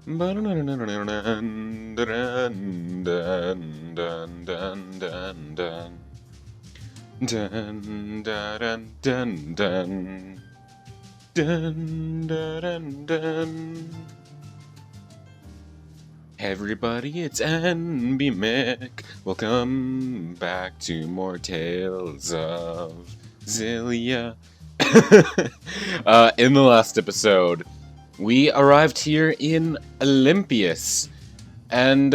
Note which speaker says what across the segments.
Speaker 1: Hey everybody, it's NB Mick. Welcome back to more Tales of Xillia. In the last episode, we arrived here in Olympias, and,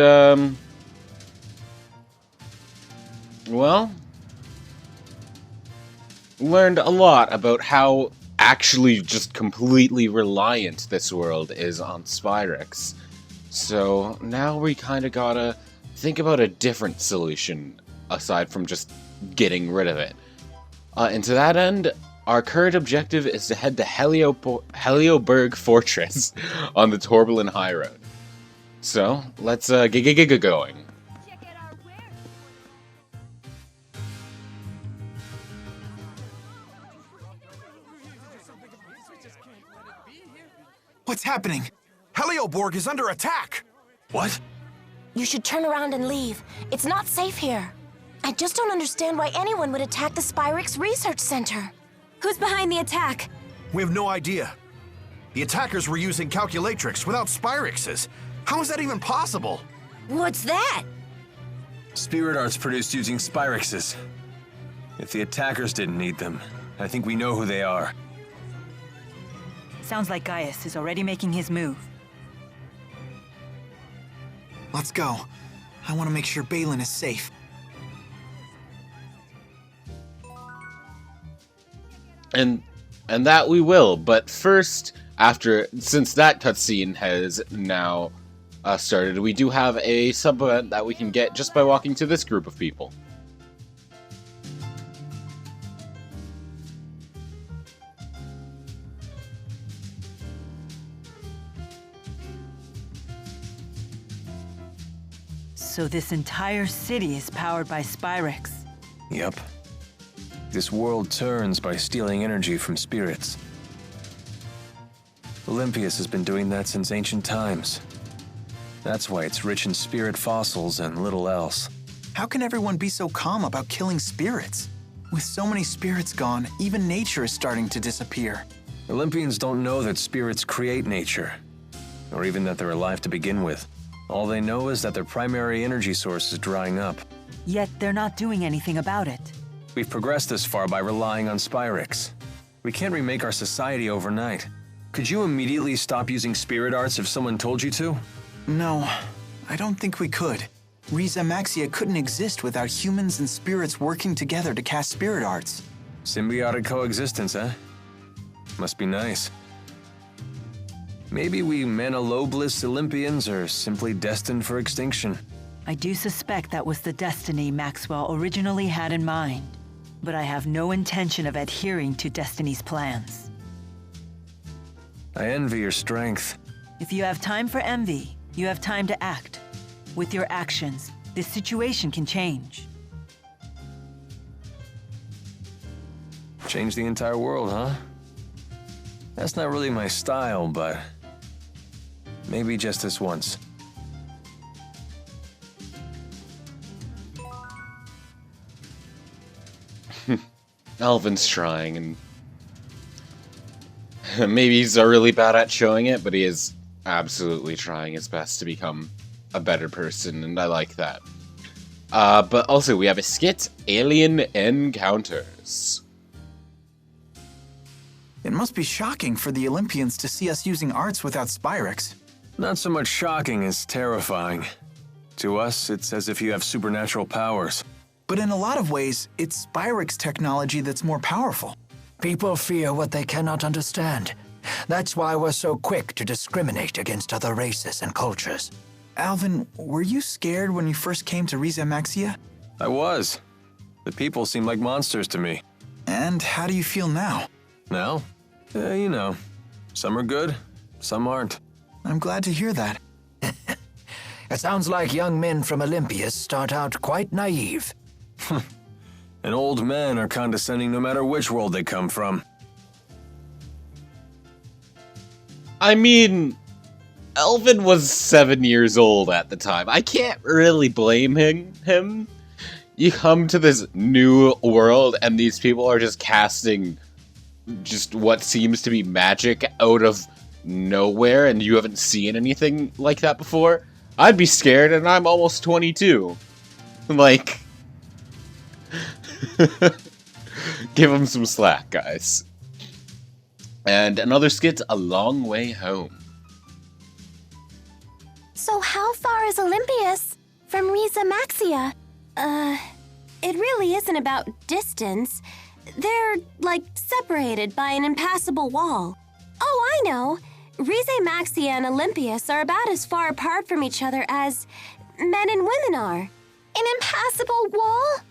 Speaker 1: well, learned a lot about how actually just completely reliant this world is on Spyrites. So now we kind of gotta think about a different solution aside from just getting rid of it. And to that end, our current objective is to head to Helioborg Fortress on the Torbellin High Road. So let's get going.
Speaker 2: What's happening? Helioborg is under attack! What?
Speaker 3: You should turn around and leave. It's not safe here. I just don't understand why anyone would attack the Spyrites Research Center. Who's behind the attack?
Speaker 2: We have no idea. The attackers were using calculatrix without Spyrixes. How is that even possible?
Speaker 3: What's that?
Speaker 4: Spirit arts produced using Spyrixes. If the attackers didn't need them, I think we know who they are.
Speaker 5: Sounds like Gaius is already making his move.
Speaker 2: Let's go. I want to make sure Balin is safe.
Speaker 1: And that we will, but first, since that cutscene has now started, we do have a sub-event that we can get just by walking to this group of people.
Speaker 5: So this entire city is powered by Spyrites.
Speaker 4: Yep. This world turns by stealing energy from spirits. Olympias has been doing that since ancient times. That's why it's rich in spirit fossils and little else.
Speaker 2: How can everyone be so calm about killing spirits? With so many spirits gone, even nature is starting to disappear.
Speaker 4: Olympians don't know that spirits create nature, or even that they're alive to begin with. All they know is that their primary energy source is drying up.
Speaker 5: Yet they're not doing anything about it.
Speaker 4: We've progressed this far by relying on Spyrites. We can't remake our society overnight. Could you immediately stop using spirit arts if someone told you to?
Speaker 2: No, I don't think we could. Riza Maxia couldn't exist without humans and spirits working together to cast spirit arts.
Speaker 4: Symbiotic coexistence, eh? Must be nice. Maybe we Manalobless Olympians are simply destined for extinction.
Speaker 5: I do suspect that was the destiny Maxwell originally had in mind, but I have no intention of adhering to Destiny's plans.
Speaker 4: I envy your strength.
Speaker 5: If you have time for envy, you have time to act. With your actions, this situation can change.
Speaker 4: Change the entire world, huh? That's not really my style, but maybe just this once.
Speaker 1: Alvin's trying, and maybe he's really bad at showing it, but he is absolutely trying his best to become a better person, and I like that. But also, we have a skit, Alien Encounters.
Speaker 2: It must be shocking for the Olympians to see us using arts without Spyrix.
Speaker 4: Not so much shocking as terrifying. To us, it's as if you have supernatural powers.
Speaker 2: But in a lot of ways, it's Spyrix technology that's more powerful.
Speaker 6: People fear what they cannot understand. That's why we're so quick to discriminate against other races and cultures.
Speaker 2: Alvin, were you scared when you first came to Riza Maxia?
Speaker 4: I was. The people seem like monsters to me.
Speaker 2: And how do you feel now?
Speaker 4: Now? You know. Some are good, some aren't.
Speaker 2: I'm glad to hear that.
Speaker 6: It sounds like young men from Olympias start out quite naive.
Speaker 4: And old men are condescending no matter which world they come from.
Speaker 1: I mean, Elvin was 7 years old at the time. I can't really blame him. You come to this new world and these people are just casting just what seems to be magic out of nowhere and you haven't seen anything like that before. I'd be scared and I'm almost 22. Like, give him some slack, guys. And another skit, A Long Way Home.
Speaker 3: So how far is Olympias from Riza Maxia? It really isn't about distance. They're, like, separated by an impassable wall. Oh, I know. Rize Maxia and Olympias are about as far apart from each other as men and women are. An impassable wall?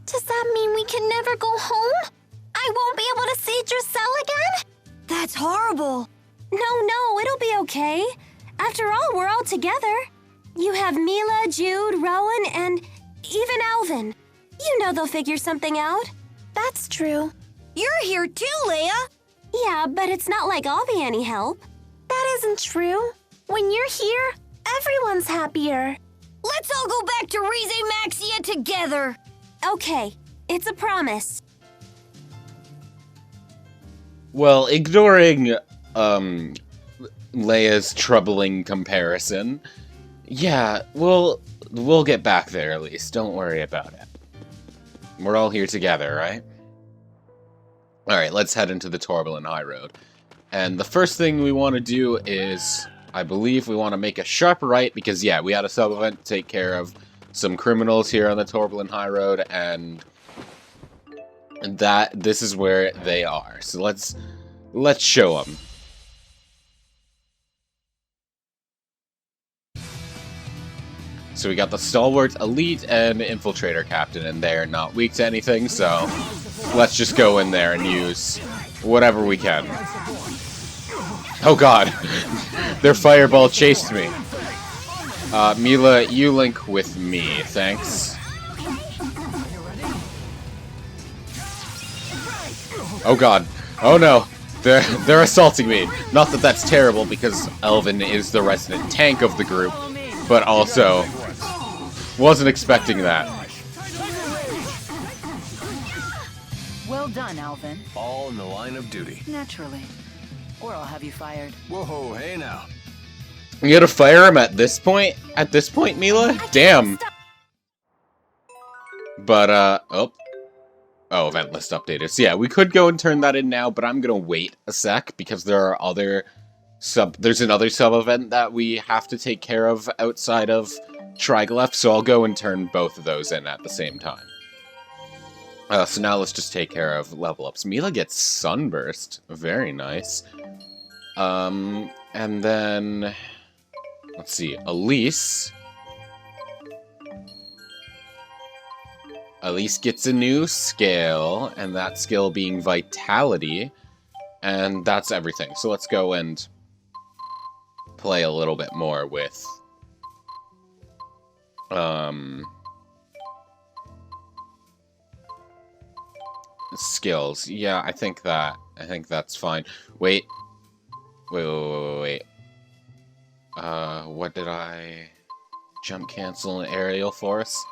Speaker 3: Does that mean we can never go home? I won't be able to see Drusilla again? That's horrible. No, it'll be okay. After all, we're all together. You have Mila, Jude, Rowan, and even Alvin. You know they'll figure something out. That's true. You're here too, Leia. Yeah, but it's not like I'll be any help. That isn't true. When you're here, everyone's happier. Let's all go back to Rize Maxia together. Okay, it's a promise.
Speaker 1: Well, ignoring, Leia's troubling comparison, yeah, we'll get back there at least. Don't worry about it. We're all here together, right? Alright, let's head into the Torbellon High Road. And the first thing we want to do is, I believe we want to make a sharp right, because yeah, we had a sub-event to take care of some criminals here on the Torbellon High Road, and this is where they are. So let's show them. So we got the Stalwart, Elite, and Infiltrator Captain, and they're not weak to anything, so let's just go in there and use whatever we can. Oh god, their fireball chased me. Mila, you link with me, thanks. Oh god, oh no, they're assaulting me. Not that that's terrible, because Elvin is the resident tank of the group, but also wasn't expecting that.
Speaker 5: Well done, Alvin.
Speaker 4: All in the line of duty.
Speaker 5: Naturally. Or I'll have you fired.
Speaker 4: Whoa, hey now.
Speaker 1: You gotta fire him at this point? At this point, Mila? Damn. But, oh, event list updated. So yeah, we could go and turn that in now, but I'm gonna wait a sec, because there are other there's another sub-event that we have to take care of outside of Triglyph, so I'll go and turn both of those in at the same time. So now let's just take care of level ups. Mila gets Sunburst. Very nice. And then, let's see, Elise. Elise gets a new skill, and that skill being Vitality, and that's everything. So let's go and play a little bit more with skills. Yeah, I think that's fine. Wait. What did I jump cancel an aerial force?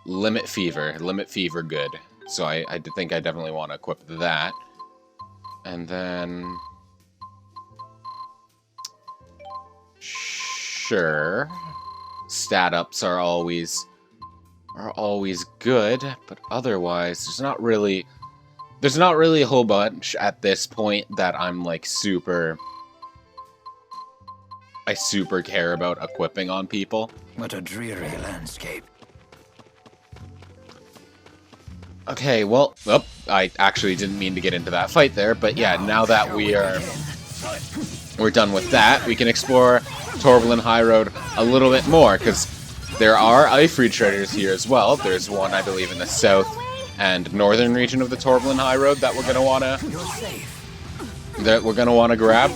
Speaker 1: Limit Fever, good. So I think I definitely want to equip that. And then sure, stat ups are always good, but otherwise there's not really a whole bunch at this point that I'm like I super care about equipping on people.
Speaker 6: What a dreary landscape.
Speaker 1: Okay, well, I actually didn't mean to get into that fight there, but yeah, now that we're done with that, we can explore Torbellon High Road a little bit more, because there are Ifrit traders here as well. There's one, I believe, in the south and northern region of the Torbellon High Road that we're gonna wanna grab.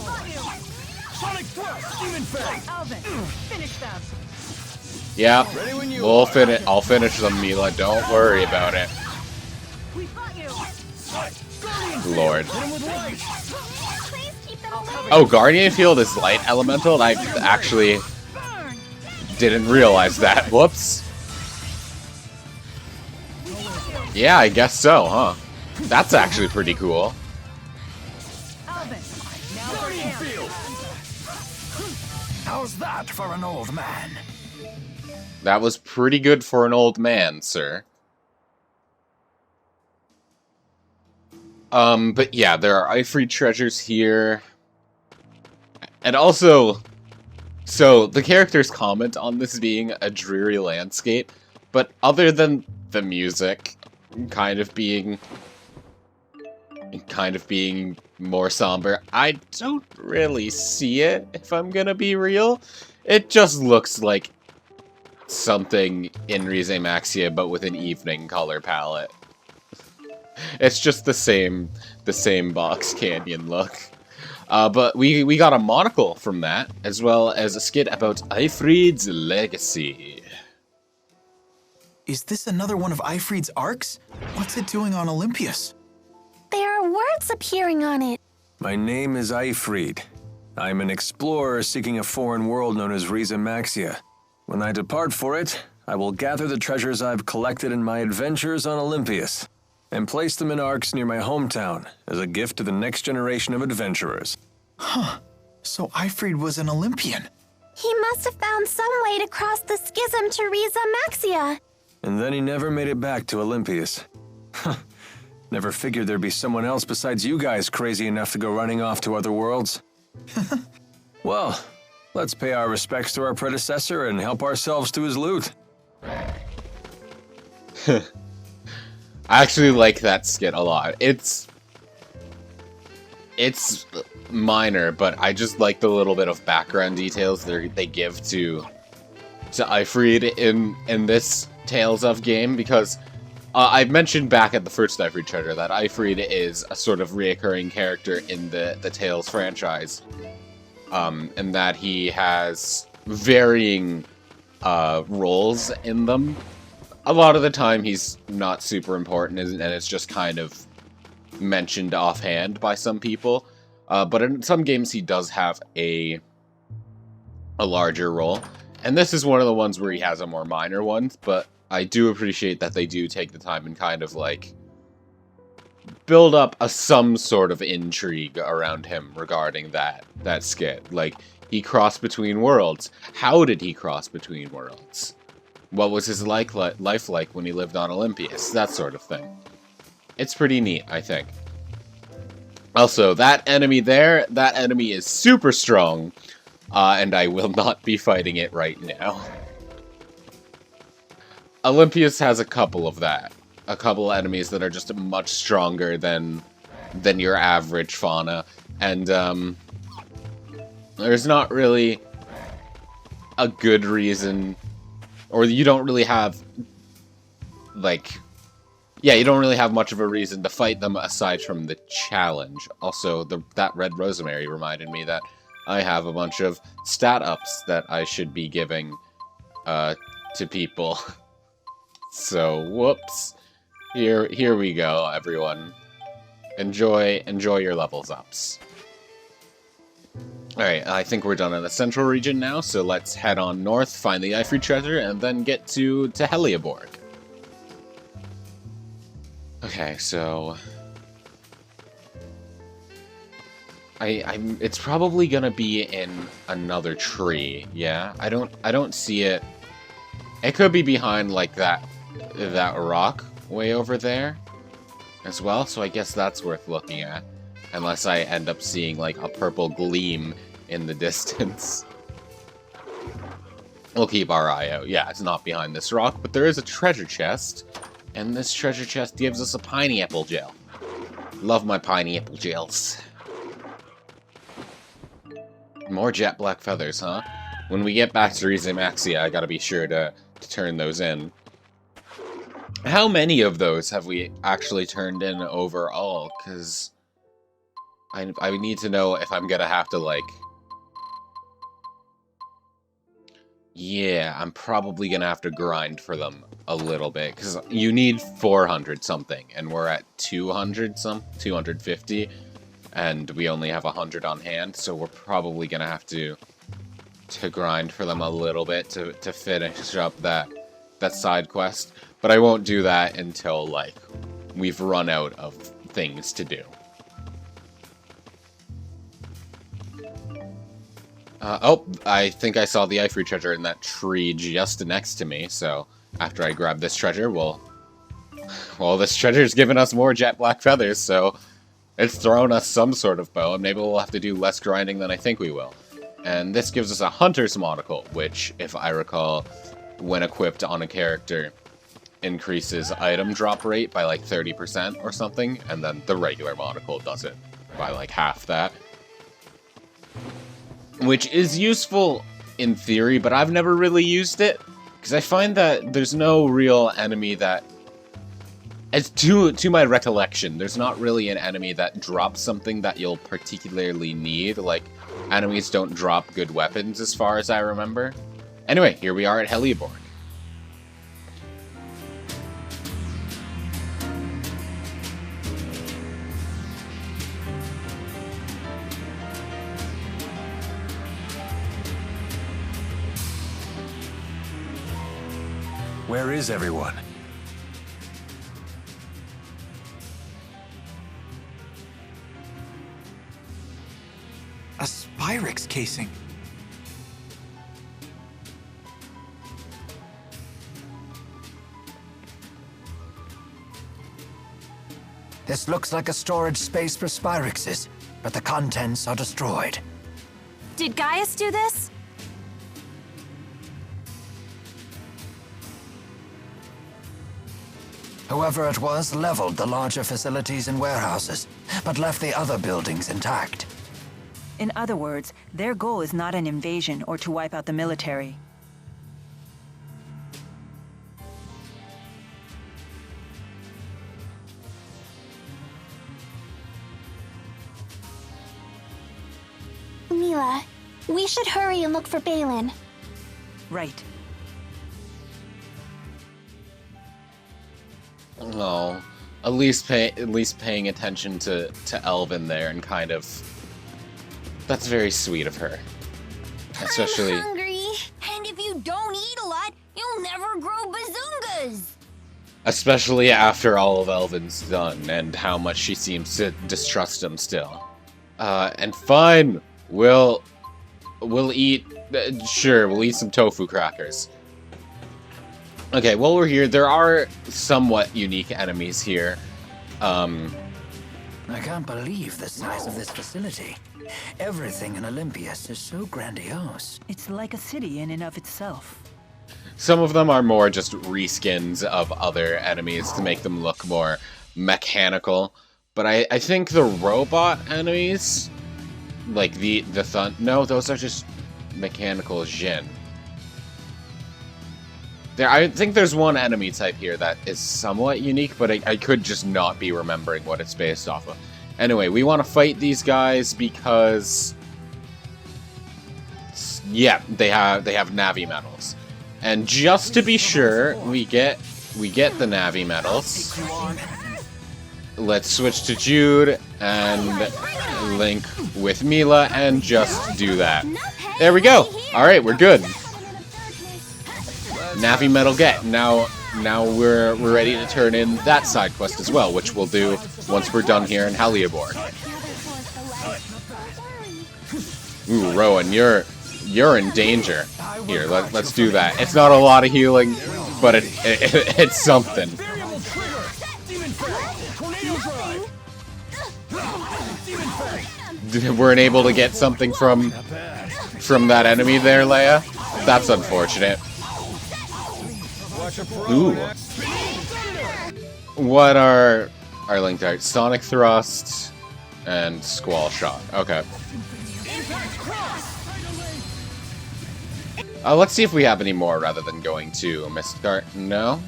Speaker 1: Yeah, I'll finish them, Mila. Don't worry about it. Lord. Oh, Guardian Field is light elemental? I actually didn't realize that. Whoops. Yeah, I guess so, huh? That's actually pretty cool.
Speaker 6: How's that for an old man?
Speaker 1: That was pretty good for an old man, sir. But yeah, there are Ifrit treasures here. And also, so the characters comment on this being a dreary landscape, but other than the music kind of being more somber, I don't really see it, if I'm gonna be real. It just looks like something in Rize Maxia, but with an evening color palette. It's just the same Box Canyon look. But we got a monocle from that, as well as a skit about Ifrit's legacy.
Speaker 2: Is this another one of Ifrit's arcs? What's it doing on Olympias?
Speaker 3: There are words appearing on it.
Speaker 4: My name is Ifrit. I'm an explorer seeking a foreign world known as Rize Maxia. When I depart for it, I will gather the treasures I've collected in my adventures on Olympias and place them in arcs near my hometown as a gift to the next generation of adventurers.
Speaker 2: Huh. So Ifrit was an Olympian.
Speaker 3: He must have found some way to cross the schism to Rize Maxia.
Speaker 4: And then he never made it back to Olympias. Never figured there'd be someone else besides you guys crazy enough to go running off to other worlds. Well, let's pay our respects to our predecessor and help ourselves to his loot.
Speaker 1: I actually like that skit a lot. It's minor, but I just like the little bit of background details they give to Ifrit in this Tales of game, because I mentioned back at the first Ifrit treasure that Ifrit is a sort of reoccurring character in the Tales franchise, and that he has varying roles in them. A lot of the time he's not super important, and it's just kind of mentioned offhand by some people. But in some games he does have a larger role. And this is one of the ones where he has a more minor one, but I do appreciate that they do take the time and kind of, like, build up some sort of intrigue around him regarding that skit. Like, he crossed between worlds. How did he cross between worlds? What was his life like when he lived on Olympias? That sort of thing. It's pretty neat, I think. Also, that enemy there, that enemy is super strong, and I will not be fighting it right now. Olympias has a couple of that. A couple enemies that are just much stronger than your average fauna, and there's not really a good reason, or you don't really have, like, yeah, you don't really have much of a reason to fight them aside from the challenge. Also, that red rosemary reminded me that I have a bunch of stat ups that I should be giving to people. So, whoops. Here we go, everyone. Enjoy your levels ups. Alright, I think we're done in the central region now, so let's head on north, find the Ifrit treasure, and then get to Helioborg. Okay, so it's probably gonna be in another tree, yeah? I don't see it. It could be behind, like, that rock way over there as well, so I guess that's worth looking at. Unless I end up seeing, like, a purple gleam in the distance. We'll keep our eye out. Yeah, it's not behind this rock, but there is a treasure chest. And this treasure chest gives us a pineapple gel. Love my pineapple gels. More jet black feathers, huh? When we get back to Rize Maxia, I gotta be sure to turn those in. How many of those have we actually turned in overall? Because I need to know if I'm gonna have to, like... Yeah, I'm probably gonna have to grind for them a little bit, because you need 400 something, and we're at 250. and we only have 100 on hand, so we're probably gonna have to grind for them a little bit to finish up that side quest. But I won't do that until, like, we've run out of things to do. Oh, I think I saw the Ivory treasure in that tree just next to me, so after I grab this treasure, well, this treasure's given us more jet black feathers, so it's thrown us some sort of bow, and maybe we'll have to do less grinding than I think we will. And this gives us a Hunter's Monocle, which, if I recall, when equipped on a character, increases item drop rate by like 30% or something, and then the regular monocle does it by like half that. Which is useful in theory, but I've never really used it, because I find that there's no real enemy that... As to my recollection, there's not really an enemy that drops something that you'll particularly need. Like, enemies don't drop good weapons as far as I remember. Anyway, here we are at Helioborg.
Speaker 4: Where is everyone?
Speaker 2: A Spyrites casing.
Speaker 6: This looks like a storage space for Spyrixes, but the contents are destroyed.
Speaker 3: Did Gaius do this?
Speaker 6: Whoever it was leveled the larger facilities and warehouses, but left the other buildings intact.
Speaker 5: In other words, their goal is not an invasion or to wipe out the military.
Speaker 3: Mila, we should hurry and look for Balin.
Speaker 5: Right.
Speaker 1: Oh, at least paying attention to Elvin there and kind of... That's very sweet of her. Especially...
Speaker 7: I'm hungry, and if you don't eat a lot, you'll never grow bazungas.
Speaker 1: Especially after all of Elvin's done and how much she seems to distrust him still. And fine, we'll eat... sure, we'll eat some tofu crackers. Okay, while we're here, there are somewhat unique enemies here.
Speaker 6: I can't believe the size of this facility. Everything in Olympias is so grandiose.
Speaker 5: It's like a city in and of itself.
Speaker 1: Some of them are more just reskins of other enemies to make them look more mechanical. But I think the robot enemies, like no, those are just mechanical Jin. I think there's one enemy type here that is somewhat unique, but I could just not be remembering what it's based off of. Anyway, we want to fight these guys because... yeah, they have Navi medals. And just to be sure, we get the Navi medals. Let's switch to Jude and link with Mila and just do that. There we go! Alright, we're good. Navi medal get. Now we're ready to turn in that side quest as well, which we'll do once we're done here in Helioborg. Ooh, Rowan, you're in danger. Here, let's do that. It's not a lot of healing, but it's something. Weren't able to get something from that enemy there, Leia? That's unfortunate. Ooh. What are our linked arts? Sonic Thrust and Squall Shot. Okay. Let's see if we have any more rather than going to Mistgard. No?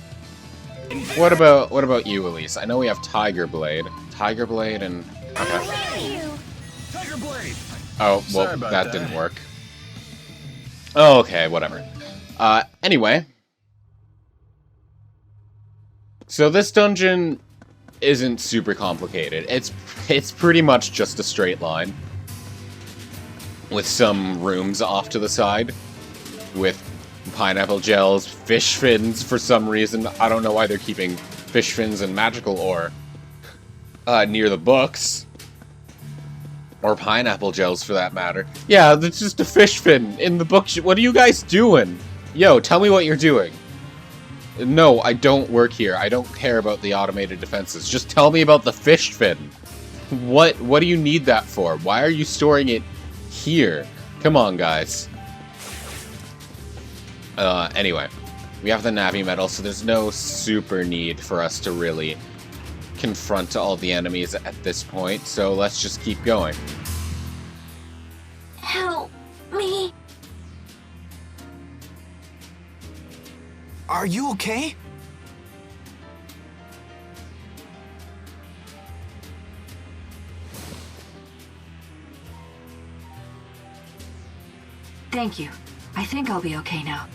Speaker 1: What about you, Elise? I know we have Tiger Blade. Tiger Blade and... okay. Oh, well, that didn't work. Oh, okay, whatever. Anyway. So this dungeon isn't super complicated. It's pretty much just a straight line with some rooms off to the side with pineapple gels, fish fins for some reason. I don't know why they're keeping fish fins and magical ore near the books. Or pineapple gels, for that matter. Yeah, that's just a fish fin in the book. What are you guys doing? Yo, tell me what you're doing. No, I don't work here. I don't care about the automated defenses. Just tell me about the fish fin. What do you need that for? Why are you storing it here? Come on, guys. Anyway. We have the Navi medal, so there's no super need for us to really confront all the enemies at this point, so let's just keep going.
Speaker 3: Help me.
Speaker 2: Are you okay?
Speaker 5: Thank you. I think I'll be okay now.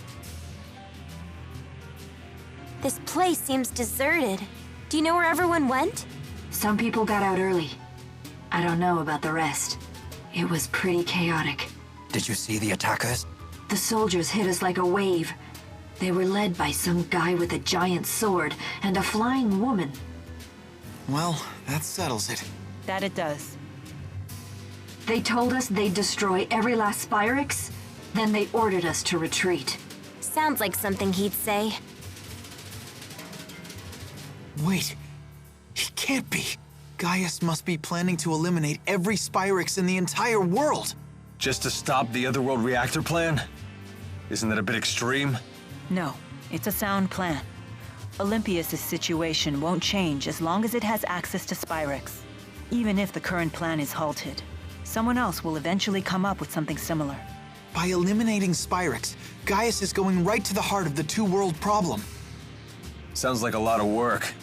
Speaker 3: This place seems deserted. Do you know where everyone went?
Speaker 5: Some people got out early. I don't know about the rest. It was pretty chaotic.
Speaker 6: Did you see the attackers?
Speaker 5: The soldiers hit us like a wave. They were led by some guy with a giant sword and a flying woman.
Speaker 2: Well, that settles it.
Speaker 5: That it does. They told us they'd destroy every last Spyrites, then they ordered us to retreat.
Speaker 3: Sounds like something he'd say.
Speaker 2: Wait, he can't be. Gaius must be planning to eliminate every Spyrex in the entire world.
Speaker 4: Just to stop the Otherworld reactor plan? Isn't that a bit extreme?
Speaker 5: No, it's a sound plan. Olympias' situation won't change as long as it has access to Spyrex. Even if the current plan is halted, someone else will eventually come up with something similar.
Speaker 2: By eliminating Spyrex, Gaius is going right to the heart of the two-world problem.
Speaker 4: Sounds like a lot of work.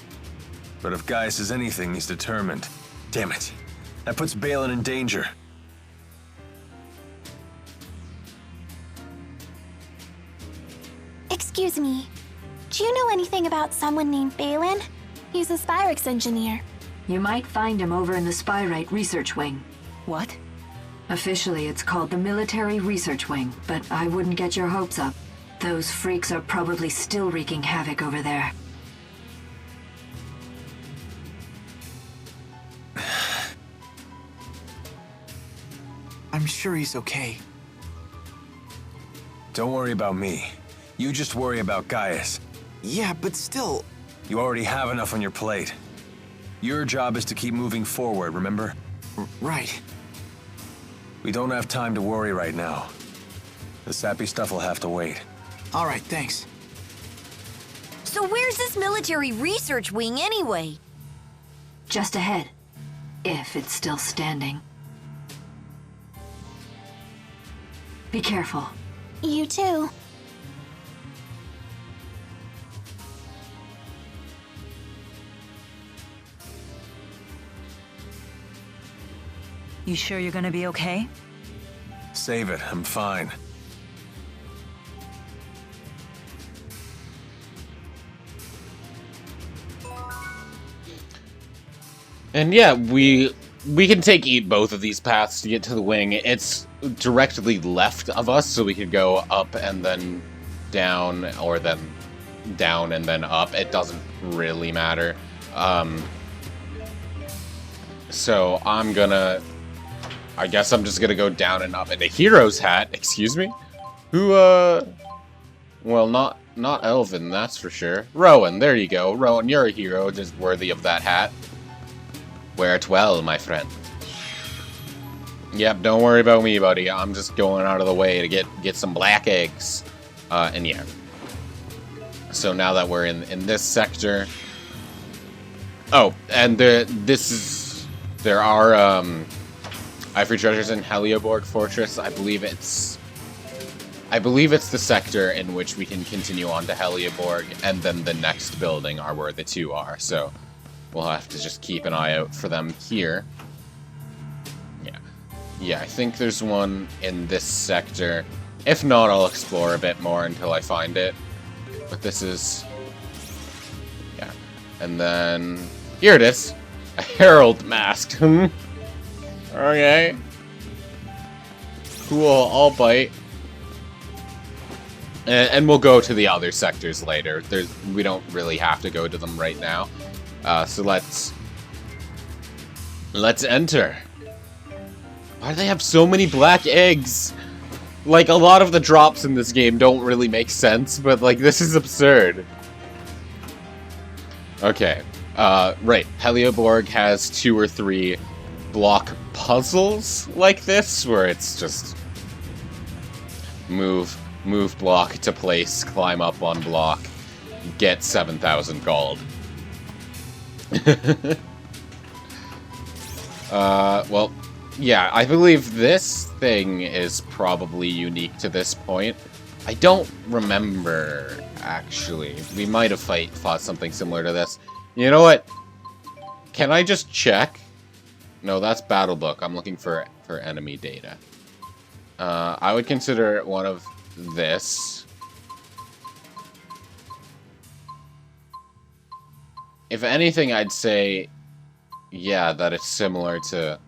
Speaker 4: But if Gaius is anything, he's determined. Damn it. That puts Balin in danger.
Speaker 3: Excuse me. Do you know anything about someone named Balin? He's a Spyrex engineer.
Speaker 5: You might find him over in the Spyrite Research Wing. What? Officially, it's called the Military Research Wing, but I wouldn't get your hopes up. Those freaks are probably still wreaking havoc over there.
Speaker 2: I'm sure he's okay.
Speaker 4: Don't worry about me. You just worry about Gaius.
Speaker 2: Yeah, but still...
Speaker 4: You already have enough on your plate. Your job is to keep moving forward, remember?
Speaker 2: Right.
Speaker 4: We don't have time to worry right now. The sappy stuff will have to wait.
Speaker 2: All right, thanks.
Speaker 7: So where's this military research wing anyway?
Speaker 5: Just ahead. If it's still standing. Be careful.
Speaker 3: You too.
Speaker 5: You sure you're gonna be okay?
Speaker 4: Save it, I'm fine.
Speaker 1: And yeah, we can eat both of these paths to get to the wing. It's directly left of us, so we could go up and then down, or then down and then up. It doesn't really matter. So I guess I'm just gonna go down and up into Hero's Hat. Excuse me? Who, well, not Elvin, that's for sure. Rowan, there you go. Rowan, you're a hero, just worthy of that hat. Wear it well, my friend. Yep, don't worry about me, buddy. I'm just going out of the way to get some black eggs. And yeah. So now that we're in this sector... Oh, and there are, Ivory treasures in Helioborg Fortress. I believe it's the sector in which we can continue on to Helioborg, and then the next building are where the two are. So we'll have to just keep an eye out for them here. Yeah, I think there's one in this sector. If not, I'll explore a bit more until I find it. But this is... yeah. And then... Here it is. A herald mask. Okay. Cool, I'll bite. And we'll go to the other sectors later. We don't really have to go to them right now. So let's enter. Why do they have so many black eggs? Like, a lot of the drops in this game don't really make sense, but, like, this is absurd. Okay. Right. Helioborg has 2 or 3 block puzzles like this, where it's just move block to place, climb up on block, get 7,000 gold. Well, yeah, I believe this thing is probably unique to this point. I don't remember, actually. We might have fought something similar to this. You know what? Can I just check? No, that's battle book. I'm looking for enemy data. I would consider one of this. If anything, I'd say, yeah, that it's similar to...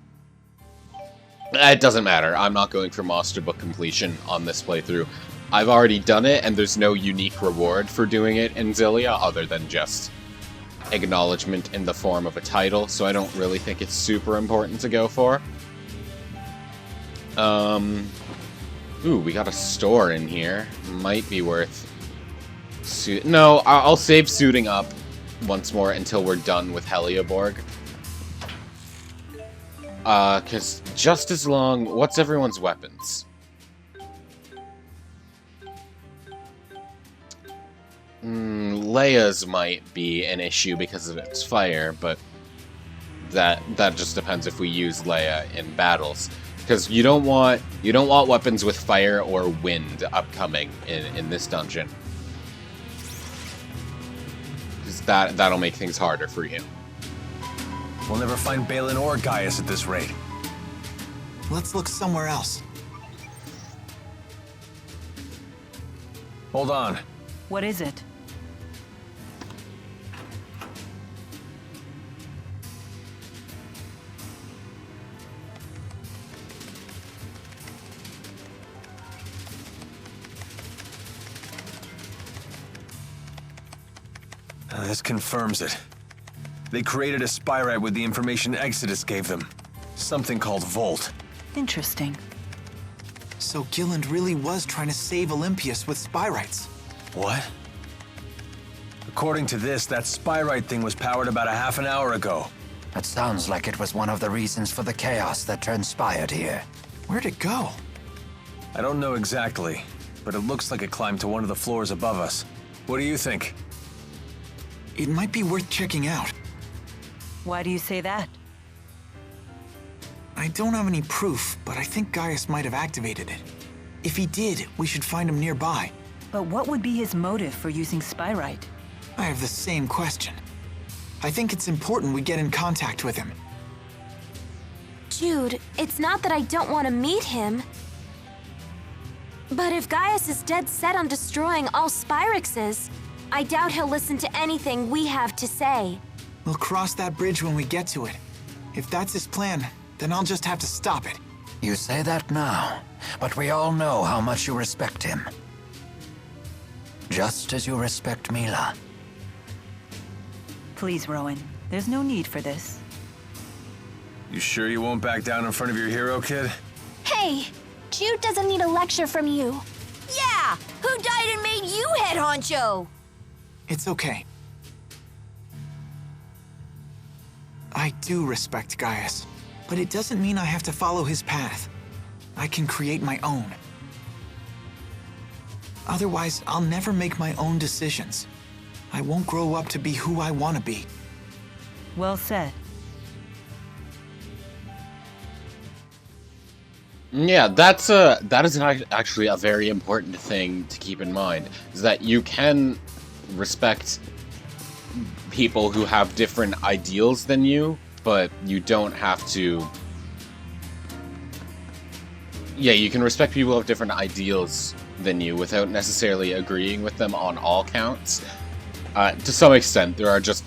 Speaker 1: It doesn't matter. I'm not going for Monster Book completion on this playthrough. I've already done it, and there's no unique reward for doing it in Xillia other than just acknowledgement in the form of a title, so I don't really think it's super important to go for. Ooh, we got a store in here. Might be worth... No, I'll save suiting up once more until we're done with Helioborg. Because just as long... What's everyone's weapons? Leia's might be an issue because of its fire, but that just depends if we use Leia in battles. Because you don't want weapons with fire or wind upcoming in this dungeon. Because that'll make things harder for you.
Speaker 4: We'll never find Balin or Gaius at this rate.
Speaker 2: Let's look somewhere else.
Speaker 4: Hold on.
Speaker 8: What is it?
Speaker 4: This confirms it. They created a Spyrite with the information Exodus gave them. Something called Volt.
Speaker 8: Interesting.
Speaker 2: So Gilland really was trying to save Olympius with Spyrites.
Speaker 4: What? According to this, that Spyrite thing was powered about a half an hour ago.
Speaker 6: That sounds like it was one of the reasons for the chaos that transpired here.
Speaker 2: Where'd it go?
Speaker 4: I don't know exactly, but it looks like it climbed to one of the floors above us. What do you think?
Speaker 2: It might be worth checking out.
Speaker 8: Why do you say that?
Speaker 2: I don't have any proof, but I think Gaius might have activated it. If he did, we should find him nearby.
Speaker 8: But what would be his motive for using Spyrite?
Speaker 2: I have the same question. I think it's important we get in contact with him.
Speaker 3: Jude, it's not that I don't want to meet him. But if Gaius is dead set on destroying all Spyrixes, I doubt he'll listen to anything we have to say.
Speaker 2: We'll cross that bridge when we get to it. If that's his plan, then I'll just have to stop it.
Speaker 6: You say that now, but we all know how much you respect him. Just as you respect Mila.
Speaker 8: Please, Rowan. There's no need for this.
Speaker 4: You sure you won't back down in front of your hero, kid?
Speaker 3: Hey, Jude doesn't need a lecture from you.
Speaker 7: Yeah! Who died and made you head honcho?
Speaker 2: It's okay. I do respect Gaius, but it doesn't mean I have to follow his path. I can create my own. Otherwise, I'll never make my own decisions. I won't grow up to be who I want to be.
Speaker 8: Well said.
Speaker 1: Yeah, that is actually a very important thing to keep in mind, is that you can respect people who have different ideals than you, but you don't have to... Yeah, you can respect people who have different ideals than you without necessarily agreeing with them on all counts. To some extent, there are just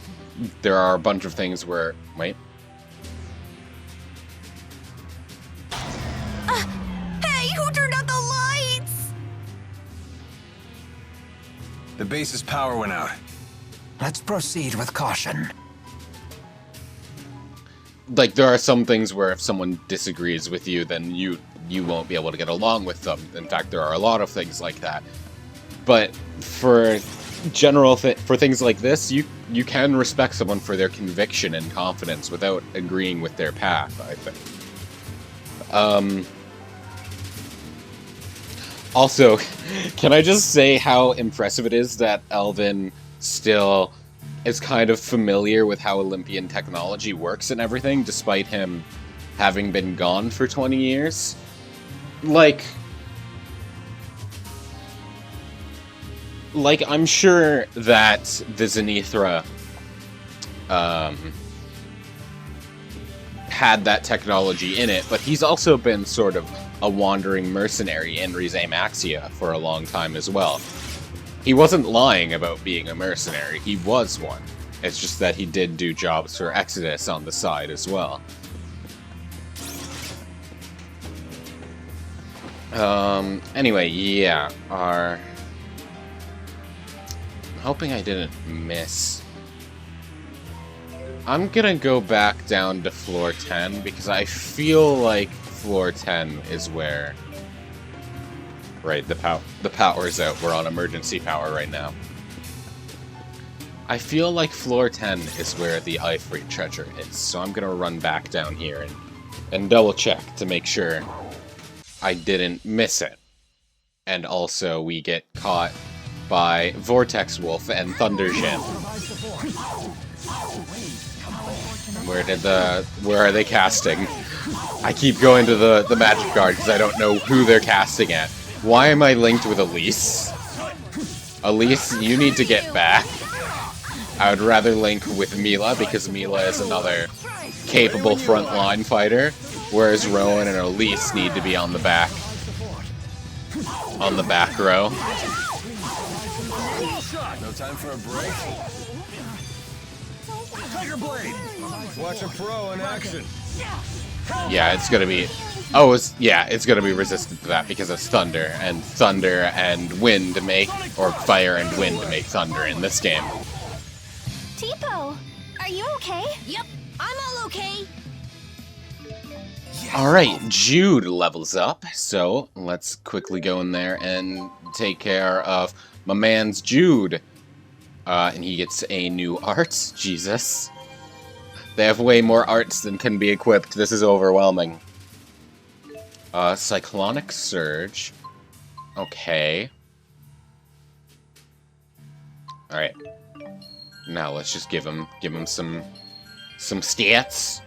Speaker 1: there are a bunch of things where... Wait.
Speaker 7: Hey, who turned out the lights?
Speaker 4: The base's power went out.
Speaker 6: Let's proceed with caution.
Speaker 1: Like, there are some things where if someone disagrees with you, then you won't be able to get along with them. In fact, there are a lot of things like that. But for for things like this, you can respect someone for their conviction and confidence without agreeing with their path, I think. Also, can I just say how impressive it is that Elvin still is kind of familiar with how Olympian technology works and everything, despite him having been gone for 20 years? Like, I'm sure that the Zenithra had that technology in it, but he's also been sort of a wandering mercenary in Rize Maxia for a long time as well. He wasn't lying about being a mercenary, he was one. It's just that he did do jobs for Exodus on the side as well. Anyway, yeah, I'm hoping I didn't miss. I'm gonna go back down to floor 10, because I feel like floor 10 is where... Right, the power's out. We're on emergency power right now. I feel like floor 10 is where the Ifrit treasure is, so I'm gonna run back down here and double check to make sure I didn't miss it. And also, we get caught by Vortex Wolf and Thunder Jin. Where are they casting? I keep going to the magic guard because I don't know who they're casting at. Why am I linked with Elise? Elise, you need to get back. I would rather link with Mila because Mila is another capable frontline fighter, whereas Rowan and Elise need to be on the back row.
Speaker 4: No time for a break? Tiger Blade! Watch a pro in action.
Speaker 1: Yeah, it's gonna be... Oh, it's gonna be resistant to that because it's thunder and wind make... Or fire and wind make thunder in this game.
Speaker 3: Tipo, are you okay?
Speaker 7: Yep, I'm all okay.
Speaker 1: Alright, Jude levels up, so let's quickly go in there and take care of my man's Jude. And he gets a new art. Jesus. They have way more arts than can be equipped. This is overwhelming. Cyclonic Surge. Okay. Alright. Now let's just give him some stats.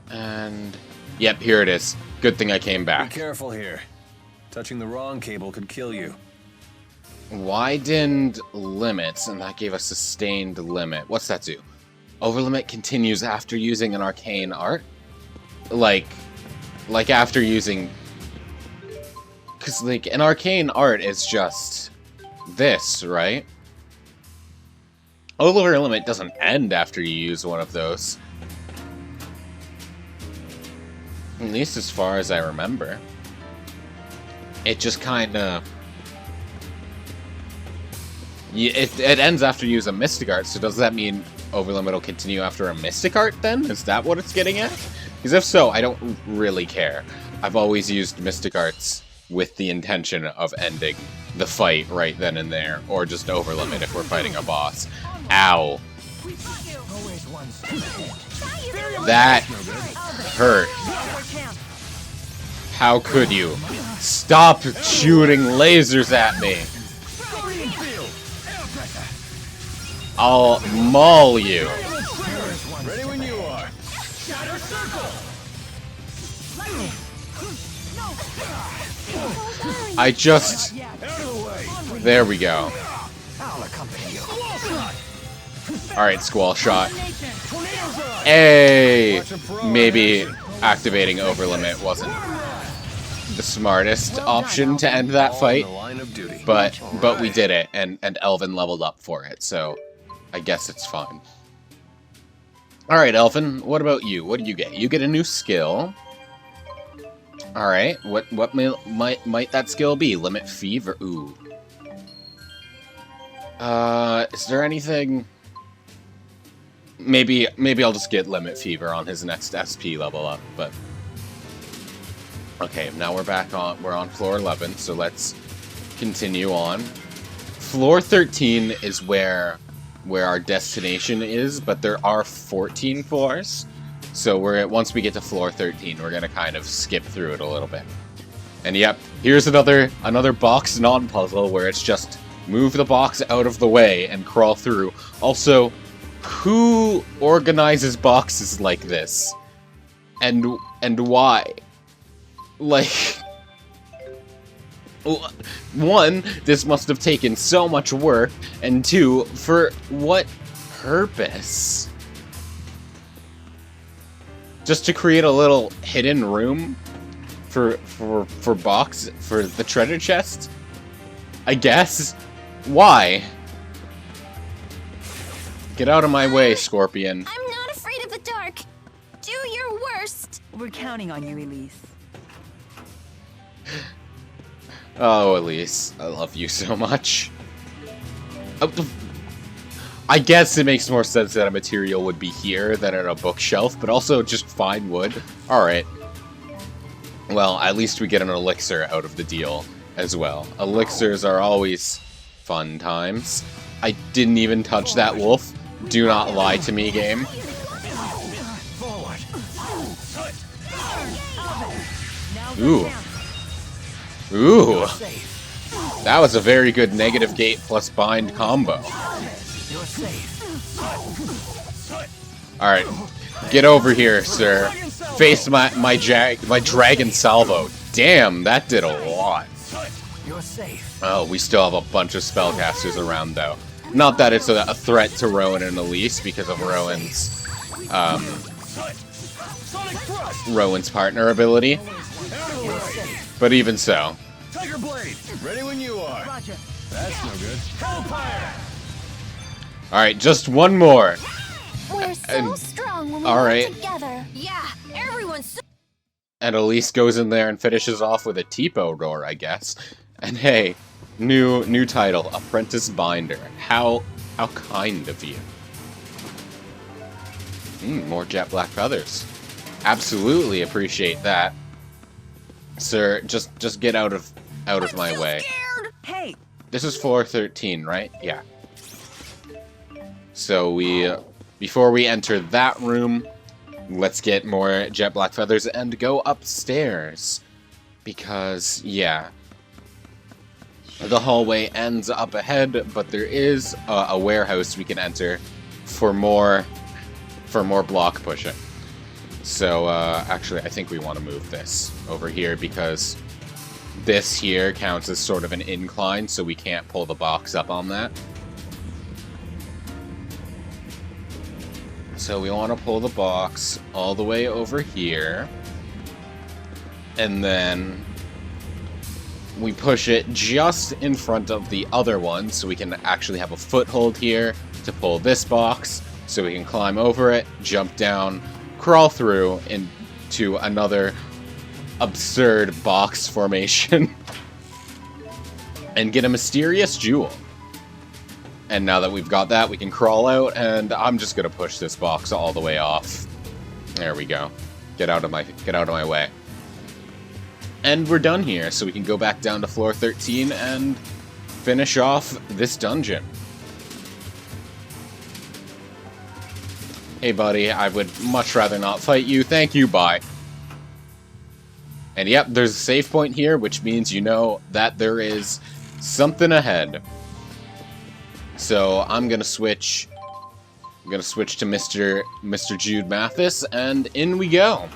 Speaker 1: And yep, here it is. Good thing I came back.
Speaker 4: Be careful here. Touching the wrong cable could kill you.
Speaker 1: Widened limits, and that gave us sustained limit. What's that do? Overlimit continues after using an arcane art? Like after using... Because, like, an arcane art is just this, right? Overlimit doesn't end after you use one of those. At least as far as I remember. It just kinda... It ends after you use a Mystic Art, so does that mean Overlimit will continue after a Mystic Art then? Is that what it's getting at? Because if so, I don't really care. I've always used Mystic Arts with the intention of ending the fight right then and there, or just Overlimit if we're fighting a boss. Ow. That hurt. How could you? Stop shooting lasers at me! I'll maul you.
Speaker 4: Ready when you are.
Speaker 1: I just... There we go. Alright, Squall Shot. Hey! Maybe activating Overlimit wasn't the smartest option to end that fight, but we did it, and Elvin leveled up for it, so I guess it's fine. Alright, Elfin, what about you? What do you get? You get a new skill. Alright, what might that skill be? Limit Fever? Ooh. Is there anything... Maybe I'll just get Limit Fever on his next SP level up, but... Okay, now we're on floor 11, so let's continue on. Floor 13 is where our destination is, but there are 14 floors. So once we get to floor 13, we're gonna kind of skip through it a little bit. And yep, here's another box non-puzzle where it's just move the box out of the way and crawl through. Also, who organizes boxes like this? And why? Like, one, this must have taken so much work, and two, for what purpose? Just to create a little hidden room for the treasure chest? I guess? Why? Get out of my way, Scorpion.
Speaker 3: I'm not afraid of the dark. Do your worst.
Speaker 8: We're counting on you, Elise.
Speaker 1: Oh, Elise, I love you so much. I guess it makes more sense that a material would be here than in a bookshelf, but also just fine wood. Alright. Well, at least we get an elixir out of the deal as well. Elixirs are always fun times. I didn't even touch that wolf. Do not lie to me, game. Ooh. Ooh. That was a very good negative gate plus bind combo. Alright. Get over here, sir. Face my dragon salvo. Damn, that did a lot. Oh, we still have a bunch of spellcasters around, though. Not that it's a threat to Rowan and Elise because of Rowan's partner ability. But even so.
Speaker 4: Tiger Blade, ready when you are. Roger. That's no good. Hellfire.
Speaker 1: Alright, just one more.
Speaker 3: We're so strong when we
Speaker 1: work
Speaker 3: together.
Speaker 7: Yeah, everyone's so...
Speaker 1: And Elise goes in there and finishes off with a Tipo roar, I guess. And hey, new title, Apprentice Binder. How kind of you. More jet black feathers. Absolutely appreciate that. Sir, just get out of my way.
Speaker 7: Scared.
Speaker 8: Hey!
Speaker 1: This is floor 13, right? Yeah. So before we enter that room, let's get more jet black feathers and go upstairs. Because, yeah. The hallway ends up ahead, but there is a warehouse we can enter for more block pushing. So, actually, I think we want to move this over here because this here counts as sort of an incline, so we can't pull the box up on that. So we want to pull the box all the way over here. And then we push it just in front of the other one, so we can actually have a foothold here to pull this box, so we can climb over it, jump down, crawl through into another absurd box formation, and get a mysterious jewel. And now that we've got that, we can crawl out, and I'm just gonna push this box all the way off. There we go. Get out of my way. And we're done here, so we can go back down to floor 13 and finish off this dungeon. Hey buddy, I would much rather not fight you. Thank you, bye. And yep, there's a save point here, which means you know that there is something ahead. So I'm gonna switch. I'm gonna switch to Mr. Jude Mathis, and in we go.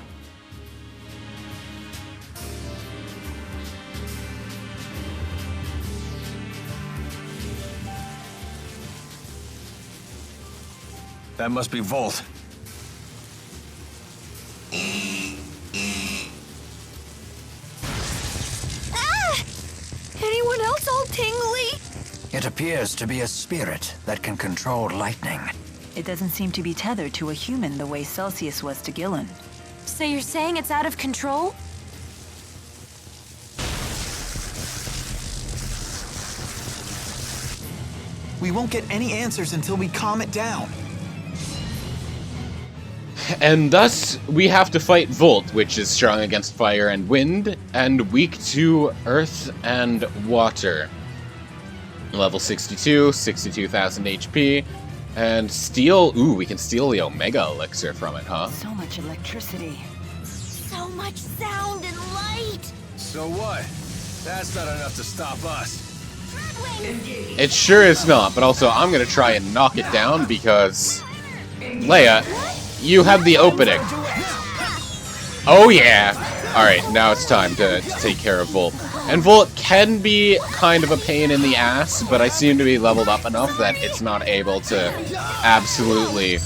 Speaker 4: That must be Volt.
Speaker 3: Ah! Anyone else all tingly?
Speaker 6: It appears to be a spirit that can control lightning.
Speaker 8: It doesn't seem to be tethered to a human the way Celsius was to Gillen.
Speaker 3: So you're saying it's out of control?
Speaker 2: We won't get any answers until we calm it down.
Speaker 1: And thus, we have to fight Volt, which is strong against fire and wind, and weak to earth and water. Level 62, 62,000 HP, and steal... Ooh, we can steal the Omega Elixir from it, huh?
Speaker 8: So much electricity.
Speaker 7: So much sound and light.
Speaker 4: So what? That's not enough to stop us.
Speaker 1: It sure is not, but also I'm gonna try and knock it down because... Leia, you have the opening. Oh yeah! Alright, now it's time to take care of Volt. And Volt can be kind of a pain in the ass, but I seem to be leveled up enough that it's not able to absolutely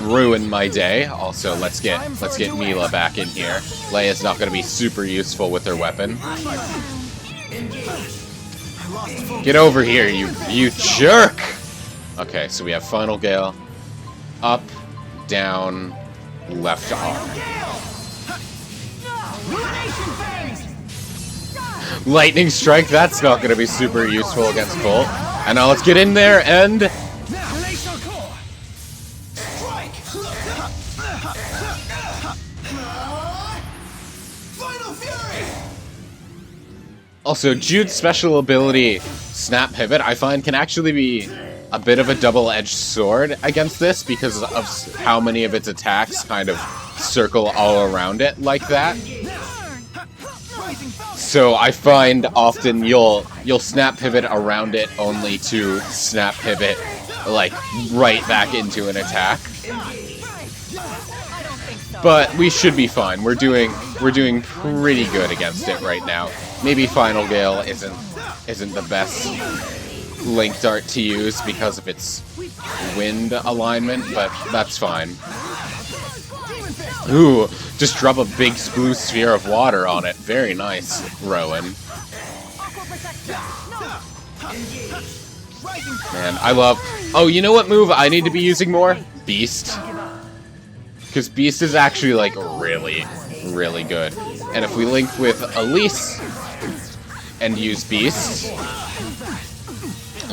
Speaker 1: ruin my day. Also, let's get Mila back in here. Leia's not gonna be super useful with her weapon. Get over here, you jerk! Okay, so we have Final Gale. Up, down, left arm. Lightning Strike, that's not going to be super useful against Volt. And now let's get in there and... Also, Jude's special ability, Snap Pivot, I find can actually be a bit of a double-edged sword against this because of how many of its attacks kind of circle all around it like that. So I find often you'll Snap Pivot around it only to Snap Pivot like right back into an attack. But we should be fine. We're doing pretty good against it right now. Maybe Final Gale isn't the best Link Dart to use because of its wind alignment, but that's fine. Ooh, just drop a big blue sphere of water on it. Very nice, Rowan. Man, I love... Oh, you know what move I need to be using more? Beast. Because Beast is actually, like, really, really good. And if we link with Elise and use Beast,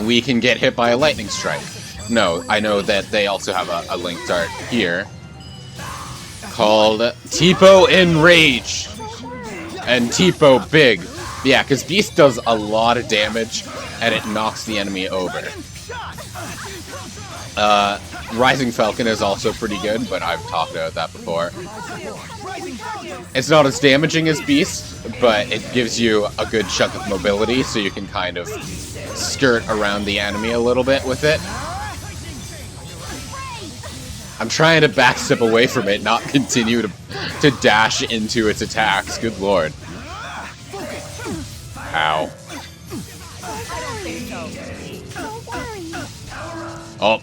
Speaker 1: we can get hit by a Lightning Strike. No, I know that they also have a Link Dart here called Tipo Enrage. And Tipo Big. Yeah, because Beast does a lot of damage and it knocks the enemy over. Rising Falcon is also pretty good, but I've talked about that before. It's not as damaging as Beast, but it gives you a good chunk of mobility, so you can kind of skirt around the enemy a little bit with it. I'm trying to backstep away from it, not continue to dash into its attacks. Good lord. Ow. Oh.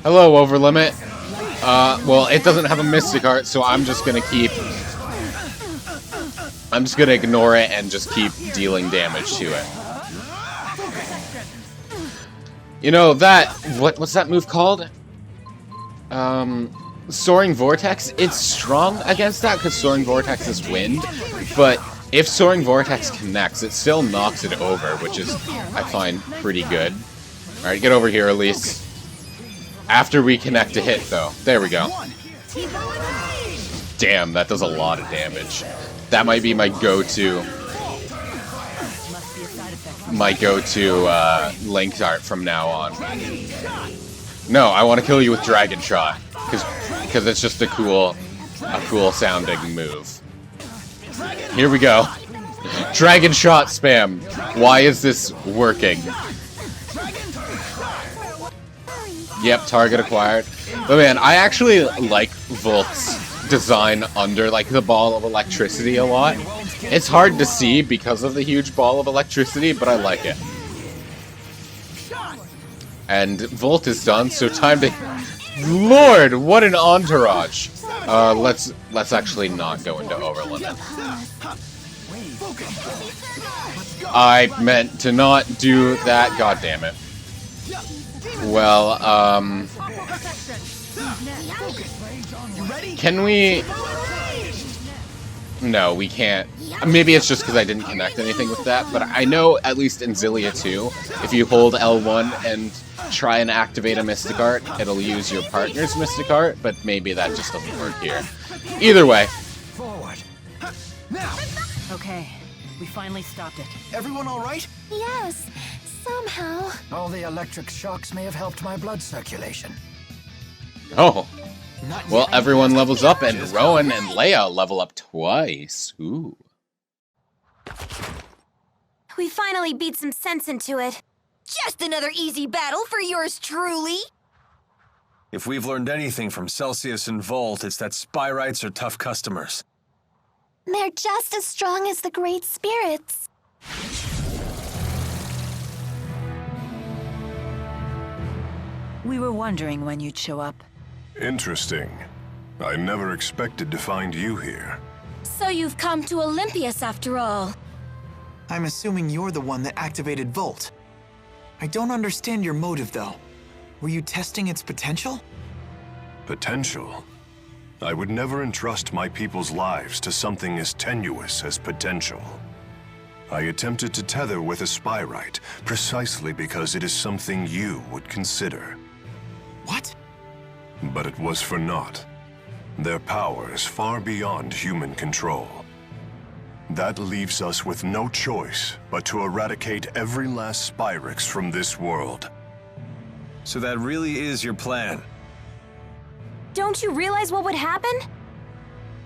Speaker 1: Hello, Overlimit. Well, it doesn't have a Mystic Heart, so I'm just gonna ignore it and just keep dealing damage to it. You know, what's that move called? Soaring Vortex? It's strong against that because Soaring Vortex is wind, but if Soaring Vortex connects, it still knocks it over, which is, I find, pretty good. Alright, get over here, Elise. After we connect to hit, though. There we go. Damn, that does a lot of damage. That might be my go-to Link Dart from now on. No, I want to kill you with Dragon Shot, because it's just a cool sounding move. Here we go. Dragon Shot spam. Why is this working? Yep, target acquired. But man, I actually like Volt's design under like the ball of electricity a lot. It's hard to see because of the huge ball of electricity, but I like it. And Volt is done, so time to... Lord, what an entourage! Let's actually not go into Overlimit. I meant to not do that, god damn it. Well, can we... No, we can't. Maybe it's just because I didn't connect anything with that, but I know, at least in Xillia 2, if you hold L1 and try and activate a Mystic Art, it'll use your partner's Mystic Art, but maybe that just doesn't work here. Either way.
Speaker 6: Forward.
Speaker 8: Okay, we finally stopped it.
Speaker 2: Everyone all right?
Speaker 3: Yes, somehow.
Speaker 6: All the electric shocks may have helped my blood circulation.
Speaker 1: Oh.
Speaker 2: Not
Speaker 1: Well,
Speaker 2: yet.
Speaker 1: everyone levels up, and Rowan and Leia level up twice. Ooh.
Speaker 3: We finally beat some sense into it.
Speaker 7: Just another easy battle for yours truly.
Speaker 4: If we've learned anything from Celsius and Volt, it's that Spyrites are tough customers.
Speaker 3: They're just as strong as the great spirits.
Speaker 8: We were wondering when you'd show up.
Speaker 9: Interesting. I never expected to find you here.
Speaker 3: So you've come to Olympias after all.
Speaker 2: I'm assuming you're the one that activated Volt. I don't understand your motive, though. Were you testing its potential?
Speaker 9: Potential? I would never entrust my people's lives to something as tenuous as potential. I attempted to tether with a Spyrite, precisely because it is something you would consider.
Speaker 2: What?
Speaker 9: But it was for naught. Their power is far beyond human control. That leaves us with no choice but to eradicate every last Spyrix from this world.
Speaker 4: So that really is your plan?
Speaker 3: Don't you realize what would happen?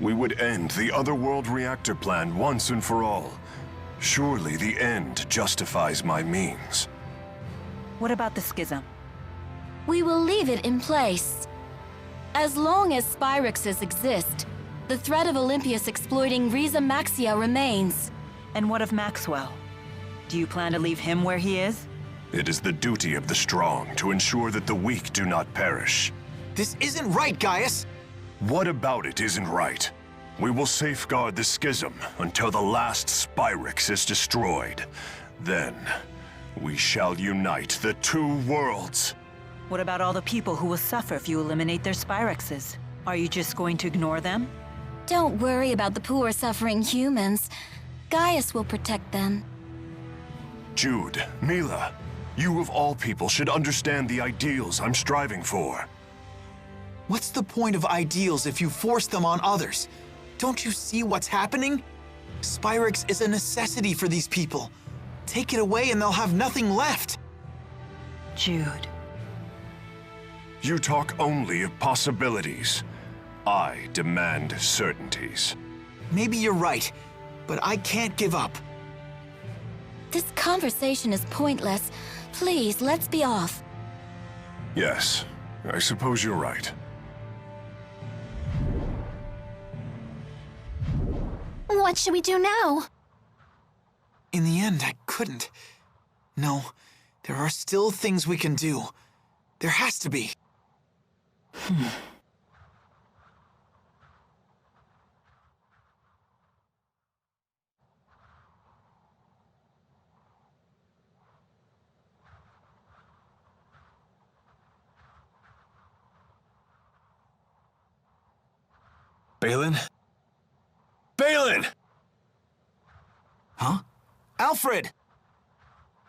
Speaker 9: We would end the Otherworld reactor plan once and for all. Surely the end justifies my means.
Speaker 8: What about the schism?
Speaker 3: We will leave it in place. As long as Spyrixes exist, the threat of Olympias exploiting Riza Maxia remains.
Speaker 8: And what of Maxwell? Do you plan to leave him where he is?
Speaker 9: It is the duty of the strong to ensure that the weak do not perish.
Speaker 2: This isn't right, Gaius!
Speaker 9: What about it isn't right? We will safeguard the schism until the last Spyrix is destroyed. Then, we shall unite the two worlds.
Speaker 8: What about all the people who will suffer if you eliminate their Spyrexes? Are you just going to ignore them?
Speaker 3: Don't worry about the poor suffering humans. Gaius will protect them.
Speaker 9: Jude, Mila, you of all people should understand the ideals I'm striving for.
Speaker 2: What's the point of ideals if you force them on others? Don't you see what's happening? Spyrix is a necessity for these people. Take it away and they'll have nothing left.
Speaker 8: Jude.
Speaker 9: You talk only of possibilities. I demand certainties.
Speaker 2: Maybe you're right, but I can't give up.
Speaker 3: This conversation is pointless. Please, let's be off.
Speaker 9: Yes, I suppose you're right.
Speaker 3: What should we do now?
Speaker 2: In the end, I couldn't. No, there are still things we can do. There has to be.
Speaker 4: Balin? Balin!
Speaker 2: Huh? Alfred!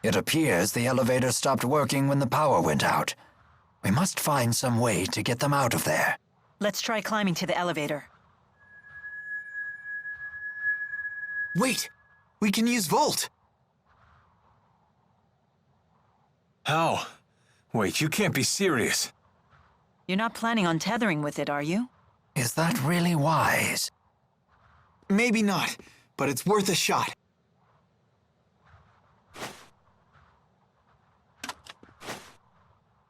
Speaker 6: It appears the elevator stopped working when the power went out. We must find some way to get them out of there.
Speaker 8: Let's try climbing to the elevator.
Speaker 2: Wait! We can use Volt!
Speaker 4: How? Wait, you can't be serious.
Speaker 8: You're not planning on tethering with it, are you?
Speaker 6: Is that really wise?
Speaker 2: Maybe not, but it's worth a shot.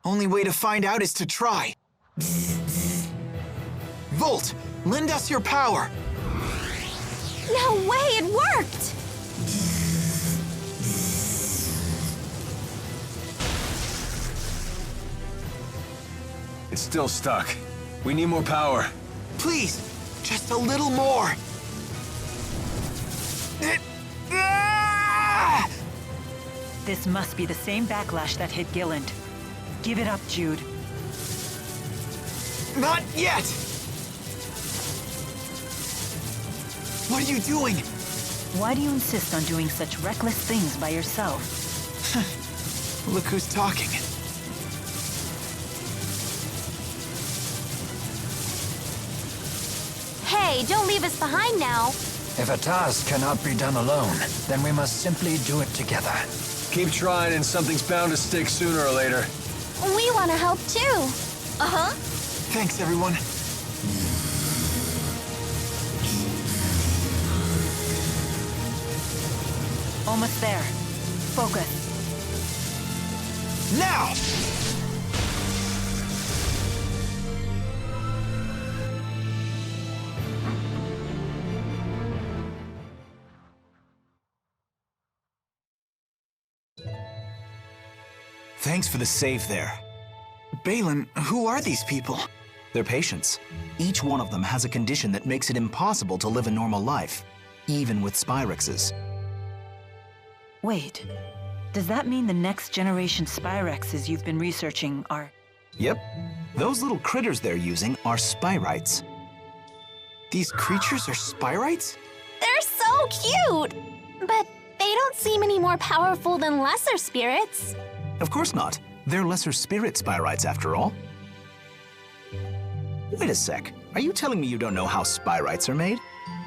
Speaker 2: Only way to find out is to try. Volt, lend us your power.
Speaker 3: No way, it worked!
Speaker 4: It's still stuck. We need more power.
Speaker 2: Please, just a little more.
Speaker 8: This must be the same backlash that hit Gilland. Give it up, Jude.
Speaker 2: Not yet! What are you doing?
Speaker 8: Why do you insist on doing such reckless things by yourself?
Speaker 2: Look who's talking.
Speaker 3: Hey, don't leave us behind now.
Speaker 6: If a task cannot be done alone, then we must simply do it together.
Speaker 4: Keep trying and something's bound to stick sooner or later.
Speaker 3: We want to help too.
Speaker 7: Uh-huh.
Speaker 2: Thanks, everyone.
Speaker 8: Almost there. Focus.
Speaker 2: Now! Thanks for the save there. Balin, who are these people?
Speaker 10: They're patients. Each one of them has a condition that makes it impossible to live a normal life, even with Spyrexes.
Speaker 8: Wait. Does that mean the next generation Spyrexes you've been researching are...
Speaker 10: Yep. Those little critters they're using are Spyrites.
Speaker 2: These creatures are Spyrites?
Speaker 3: They're so cute! But they don't seem any more powerful than lesser spirits.
Speaker 10: Of course not. They're lesser spirit Spyrites after all. Wait a sec. Are you telling me you don't know how Spyrites are made?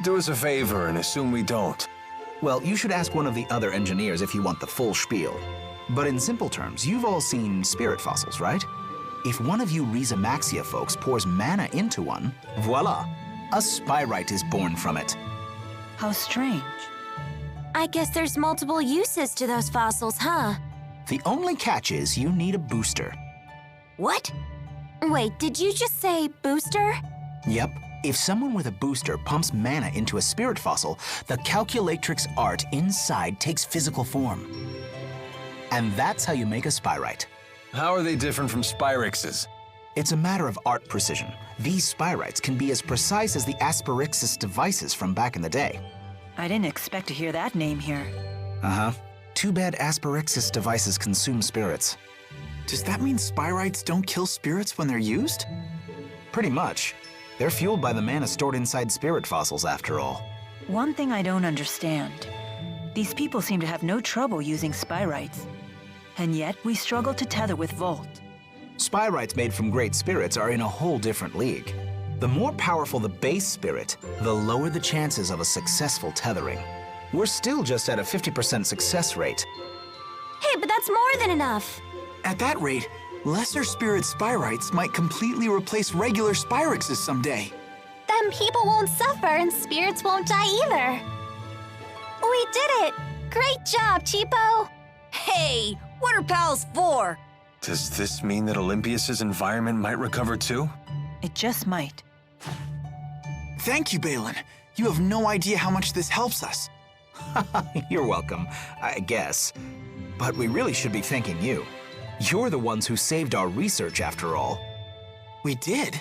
Speaker 4: Do us a favor and assume we don't.
Speaker 10: Well, you should ask one of the other engineers if you want the full spiel. But in simple terms, you've all seen spirit fossils, right? If one of you Maxia folks pours mana into one, voila, a Spyrite is born from it.
Speaker 8: How strange.
Speaker 3: I guess there's multiple uses to those fossils, huh?
Speaker 10: The only catch is you need a booster.
Speaker 7: What?
Speaker 3: Wait, did you just say booster?
Speaker 10: Yep. If someone with a booster pumps mana into a spirit fossil, the calculatrix art inside takes physical form. And that's how you make a Spyrite.
Speaker 4: How are they different from Spyrexes?
Speaker 10: It's a matter of art precision. These Spyrites can be as precise as the Asperixis devices from back in the day.
Speaker 8: I didn't expect to hear that name here.
Speaker 10: Uh-huh. Too bad Asperixis devices consume spirits.
Speaker 2: Does that mean Spyrites don't kill spirits when they're used?
Speaker 10: Pretty much. They're fueled by the mana stored inside spirit fossils, after all.
Speaker 8: One thing I don't understand. These people seem to have no trouble using Spyrites. And yet we struggle to tether with Volt.
Speaker 10: Spyrites made from great spirits are in a whole different league. The more powerful the base spirit, the lower the chances of a successful tethering. We're still just at a 50% success rate.
Speaker 3: Hey, but that's more than enough.
Speaker 2: At that rate, lesser spirit Spyrites might completely replace regular Spyrexes someday.
Speaker 3: Then people won't suffer and spirits won't die either. We did it! Great job, Cheapo!
Speaker 7: Hey, what are pals for?
Speaker 4: Does this mean that Olympias's environment might recover too?
Speaker 8: It just might.
Speaker 2: Thank you, Balin. You have no idea how much this helps us.
Speaker 10: You're welcome, I guess. But we really should be thanking you. You're the ones who saved our research, after all.
Speaker 2: We did?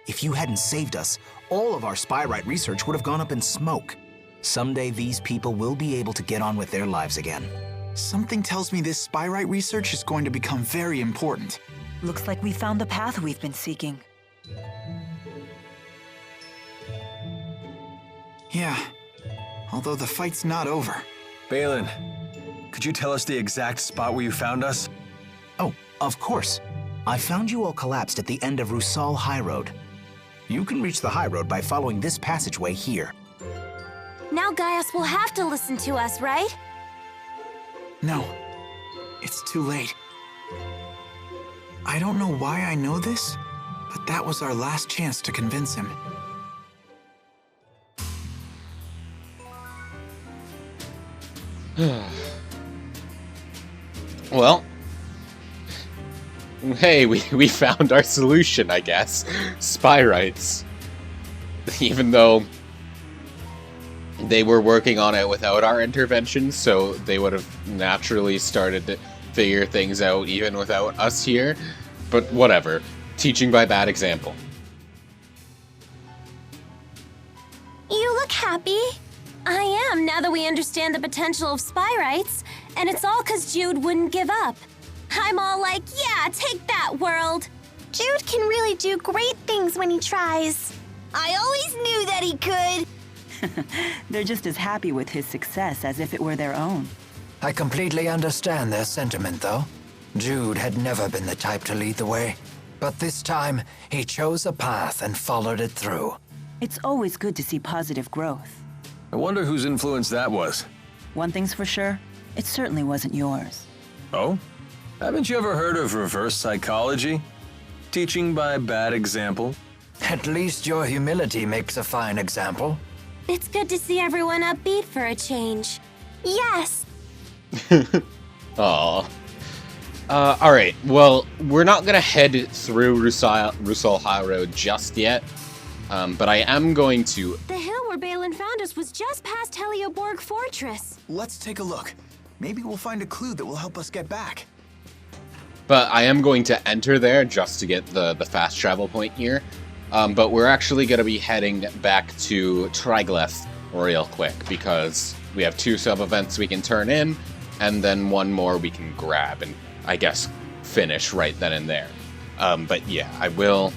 Speaker 10: If you hadn't saved us, all of our Spyrite research would have gone up in smoke. Someday these people will be able to get on with their lives again.
Speaker 2: Something tells me this Spyrite research is going to become very important.
Speaker 8: Looks like we found the path we've been seeking.
Speaker 2: Yeah, although the fight's not over.
Speaker 4: Balin, could you tell us the exact spot where you found us?
Speaker 10: Oh, of course. I found you all collapsed at the end of Rusal High Road. You can reach the High Road by following this passageway here.
Speaker 3: Now Gaius will have to listen to us, right?
Speaker 2: No, it's too late. I don't know why I know this, but that was our last chance to convince him.
Speaker 1: Well, hey, we found our solution, I guess. Spyrites. Even though they were working on it without our intervention, so they would have naturally started to figure things out even without us here. But whatever. Teaching by bad example.
Speaker 3: You look happy. I am, now that we understand the potential of Spyrites. And it's all because Jude wouldn't give up. I'm all like, yeah, take that, world. Jude can really do great things when he tries.
Speaker 7: I always knew that he could.
Speaker 8: They're just as happy with his success as if it were their own.
Speaker 6: I completely understand their sentiment, though. Jude had never been the type to lead the way. But this time, he chose a path and followed it through.
Speaker 8: It's always good to see positive growth.
Speaker 4: I wonder whose influence that was.
Speaker 8: One thing's for sure, it certainly wasn't yours.
Speaker 4: Oh? Haven't you ever heard of reverse psychology? Teaching by bad example?
Speaker 6: At least your humility makes a fine example.
Speaker 3: It's good to see everyone upbeat for a change. Yes.
Speaker 1: Aw. Alright, well, we're not gonna head through Rusal High Road just yet, but I am going to...
Speaker 3: The hill where Balin found us was just past Helioborg Fortress.
Speaker 2: Let's take a look. Maybe we'll find a clue that will help us get back.
Speaker 1: But I am going to enter there just to get the fast travel point here. But we're actually going to be heading back to Triglav real quick, because we have 2 sub-events we can turn in, and then 1 more we can grab and, I guess, finish right then and there. But yeah, I will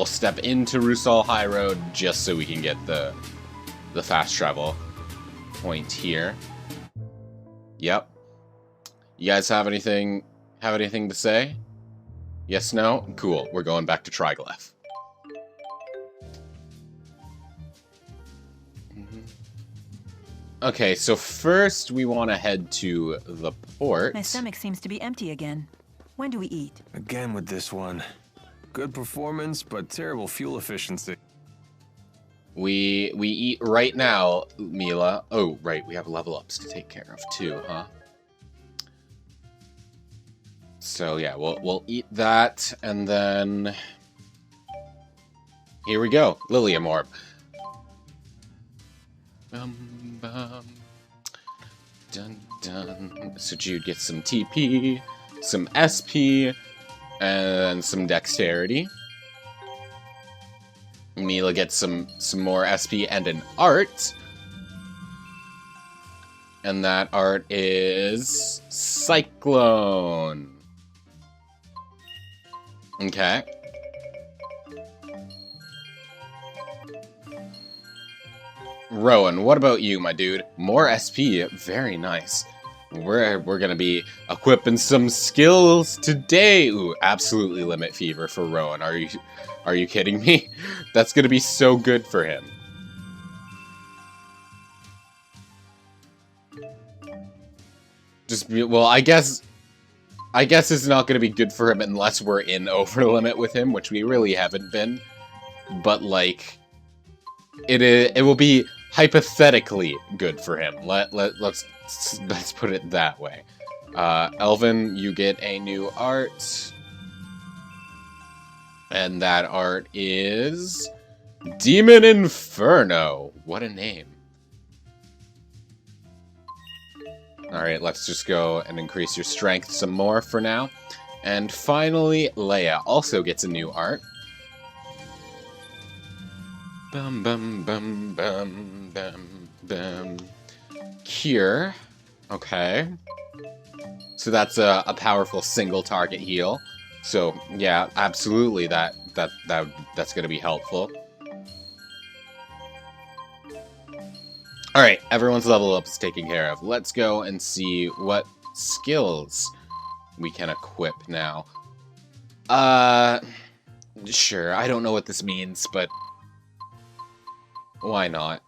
Speaker 1: step into Rusal High Road just so we can get the fast travel point here. Yep. You guys have anything to say? Yes, no? Cool. We're going back to Triglav. Okay, so first we want to head to the port.
Speaker 8: My stomach seems to be empty again. When do we eat?
Speaker 4: Again with this one. Good performance, but terrible fuel efficiency.
Speaker 1: We eat right now, Mila. Oh, right, we have level ups to take care of too, huh? So yeah, we'll eat that, and then here we go, Lilium Orb. Dun dun. So Jude gets some TP, some SP, and some Dexterity. Mila gets some more SP and an art. And that art is Cyclone. Okay. Rowan, what about you, my dude? More SP, very nice. We're gonna be equipping some skills today. Ooh, absolutely limit fever for Rowan. Are you kidding me? That's gonna be so good for him. Well, I guess it's not gonna be good for him unless we're in over limit with him, which we really haven't been. But like, it will be hypothetically good for him. Let's put it that way. Elvin, you get a new art. And that art is Demon Inferno. What a name. Alright, let's just go and increase your strength some more for now. And finally, Leia also gets a new art. Bum bum bum bum bum bum. Cure. Okay. So that's a powerful single target heal. So yeah, absolutely that's gonna be helpful. Alright, everyone's level up is taken care of. Let's go and see what skills we can equip now. Sure, I don't know what this means, but why not?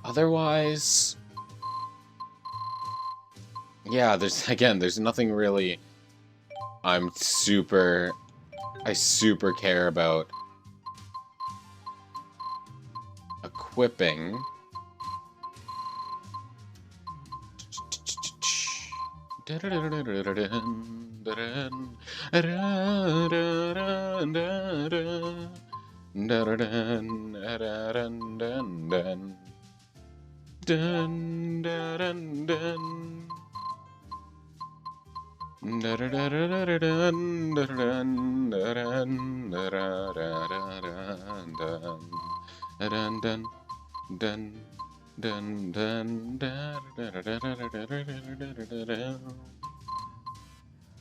Speaker 1: Otherwise, yeah, there's nothing really I super care about equipping.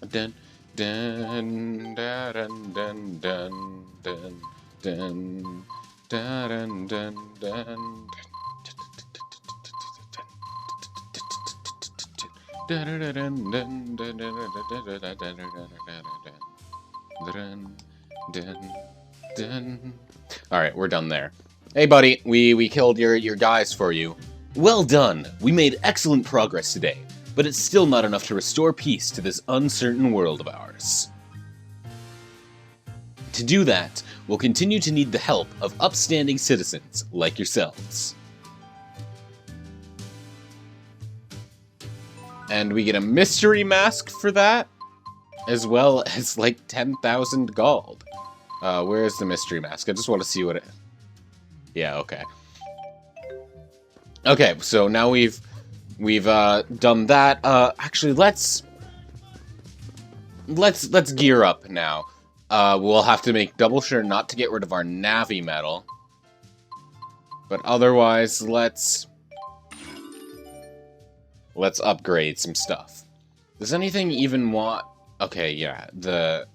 Speaker 1: Dun, dun, da, dun, dun, dun, dun, dun, da, dun, dun, dun. Alright, we're done there. Hey buddy, we killed your guys for you. Well done! We made excellent progress today, but it's still not enough to restore peace to this uncertain world of ours. To do that, we'll continue to need the help of upstanding citizens like yourselves. And we get a mystery mask for that, as well as like 10,000 gold. Where is the mystery mask? I just want to see what it... Yeah, okay. Okay, so now we've done that. Actually, let's gear up now. We'll have to make double sure not to get rid of our Navi metal. But otherwise, let's upgrade some stuff. Does anything even want... Okay, yeah, the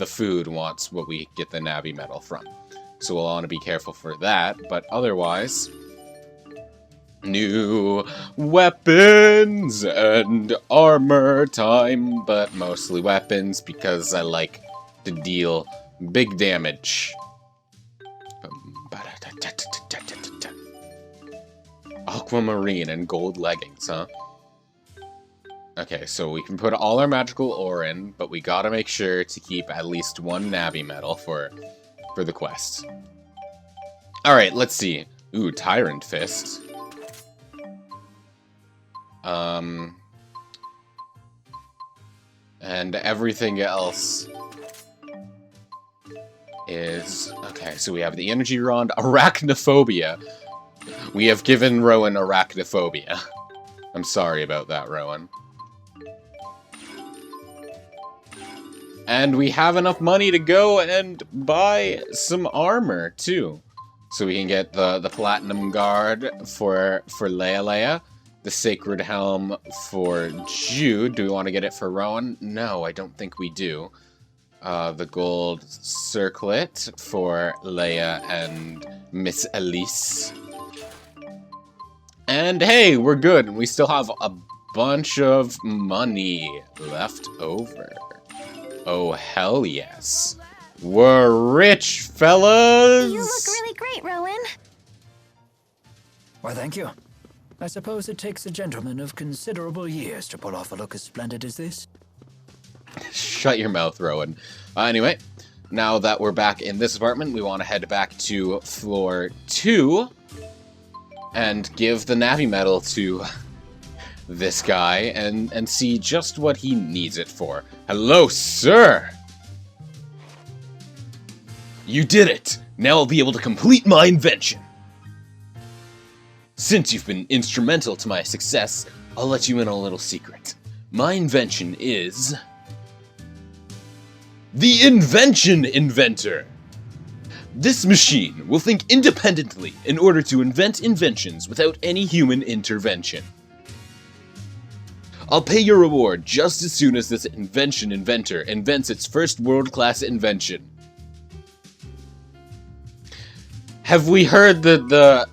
Speaker 1: food wants what we get the Navi metal from. So we'll want to be careful for that, but otherwise... New weapons and armor time, but mostly weapons because I like to deal big damage. Aquamarine and gold leggings, huh? Okay, so we can put all our magical ore in, but we gotta make sure to keep at least one Navi medal for the quest. Alright, let's see. Ooh, Tyrant Fist. And everything else is... Okay, so we have the Energy Rod, Arachnophobia. We have given Rowan Arachnophobia. I'm sorry about that, Rowan. And we have enough money to go and buy some armor, too. So we can get the Platinum Guard for Leia, the Sacred Helm for Jude. Do we want to get it for Rowan? No, I don't think we do. The Gold Circlet for Leia and Miss Elise. And hey, we're good. We still have a bunch of money left over. Oh, hell yes. We're rich, fellas!
Speaker 3: You look really great, Rowan.
Speaker 6: Why, thank you. I suppose it takes a gentleman of considerable years to pull off a look as splendid as this.
Speaker 1: Shut your mouth, Rowan. Anyway, now that we're back in this apartment, we want to head back to floor 2 and give the Navi medal to this guy and see just what he needs it for. Hello, sir! You did it! Now I'll be able to complete my invention! Since you've been instrumental to my success, I'll let you in on a little secret. My invention is... the Invention Inventor! This machine will think independently in order to invent inventions without any human intervention. I'll pay your reward just as soon as this Invention Inventor invents its first world-class invention. Have we heard the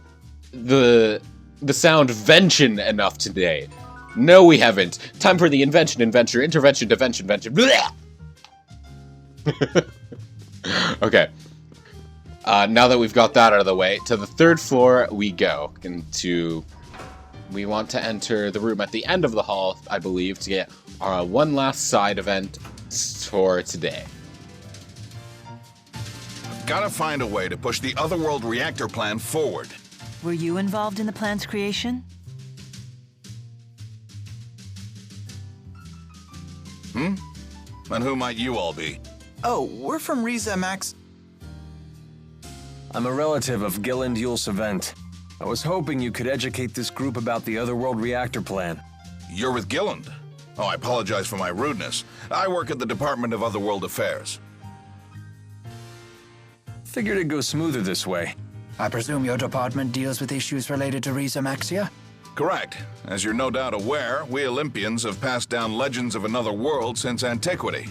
Speaker 1: sound "vention" enough today? No, we haven't. Time for the Invention Inventor, Intervention, Devention, Vention. Okay. Now that we've got that out of the way, to the 3rd floor we go. We want to enter the room at the end of the hall, I believe, to get our one last side event for today.
Speaker 11: Gotta find a way to push the Otherworld reactor plan forward.
Speaker 8: Were you involved in the plan's creation?
Speaker 11: And who might you all be?
Speaker 2: Oh, we're from Riza Max.
Speaker 4: I'm a relative of Gilland Yulsevent. I was hoping you could educate this group about the Otherworld reactor plan.
Speaker 11: You're with Gilland? Oh, I apologize for my rudeness. I work at the Department of Otherworld Affairs.
Speaker 4: Figured it'd go smoother this way.
Speaker 6: I presume your department deals with issues related to Riza Maxia?
Speaker 11: Correct. As you're no doubt aware, we Olympians have passed down legends of another world since antiquity.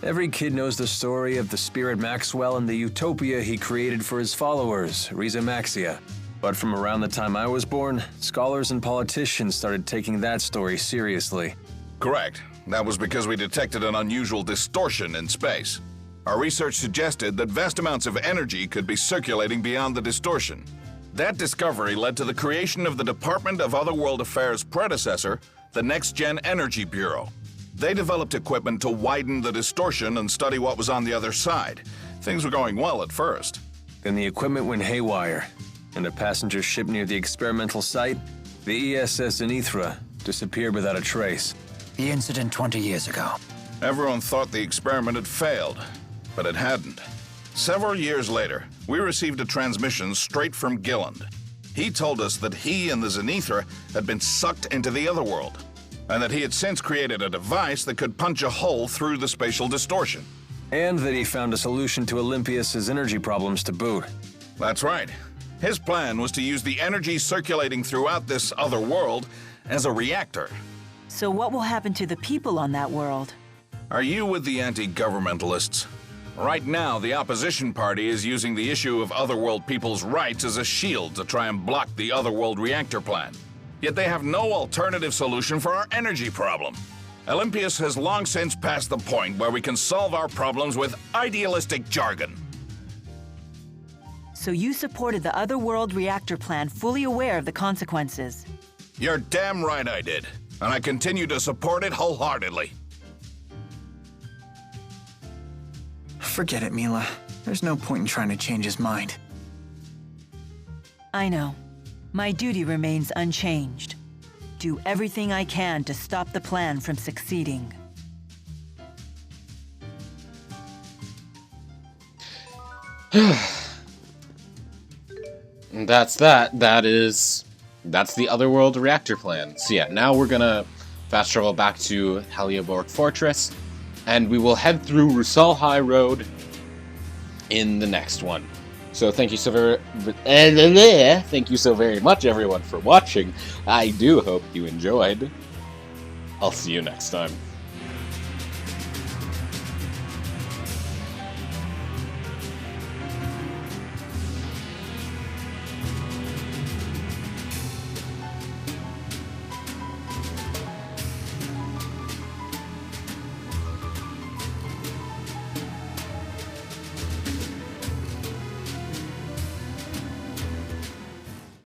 Speaker 4: Every kid knows the story of the Spirit Maxwell and the utopia he created for his followers, Riza Maxia. But from around the time I was born, scholars and politicians started taking that story seriously.
Speaker 11: Correct. That was because we detected an unusual distortion in space. Our research suggested that vast amounts of energy could be circulating beyond the distortion. That discovery led to the creation of the Department of Otherworld Affairs' predecessor, the Next Gen Energy Bureau. They developed equipment to widen the distortion and study what was on the other side. Things were going well at first.
Speaker 4: Then the equipment went haywire, and a passenger ship near the experimental site, the ESS Zenithra, disappeared without a trace.
Speaker 6: The incident 20 years ago.
Speaker 11: Everyone thought the experiment had failed, but it hadn't. Several years later, we received a transmission straight from Gilland. He told us that he and the Zenithra had been sucked into the otherworld, and that he had since created a device that could punch a hole through the spatial distortion.
Speaker 4: And that he found a solution to Olympias' energy problems to boot.
Speaker 11: That's right. His plan was to use the energy circulating throughout this other world as a reactor.
Speaker 8: So what will happen to the people on that world?
Speaker 11: Are you with the anti-governmentalists? Right now, the opposition party is using the issue of otherworld people's rights as a shield to try and block the otherworld reactor plan. Yet they have no alternative solution for our energy problem. Olympias has long since passed the point where we can solve our problems with idealistic jargon.
Speaker 8: So you supported the Otherworld reactor plan, fully aware of the consequences.
Speaker 11: You're damn right I did, and I continue to support it wholeheartedly.
Speaker 2: Forget it, Mila. There's no point in trying to change his mind.
Speaker 8: I know. My duty remains unchanged. Do everything I can to stop the plan from succeeding.
Speaker 1: And that's that. That's the Otherworld reactor plan. So yeah, now we're gonna fast travel back to Helioborg Fortress, and we will head through Rusal High Road in the next one. So thank you so very much, everyone, for watching. I do hope you enjoyed. I'll see you next time.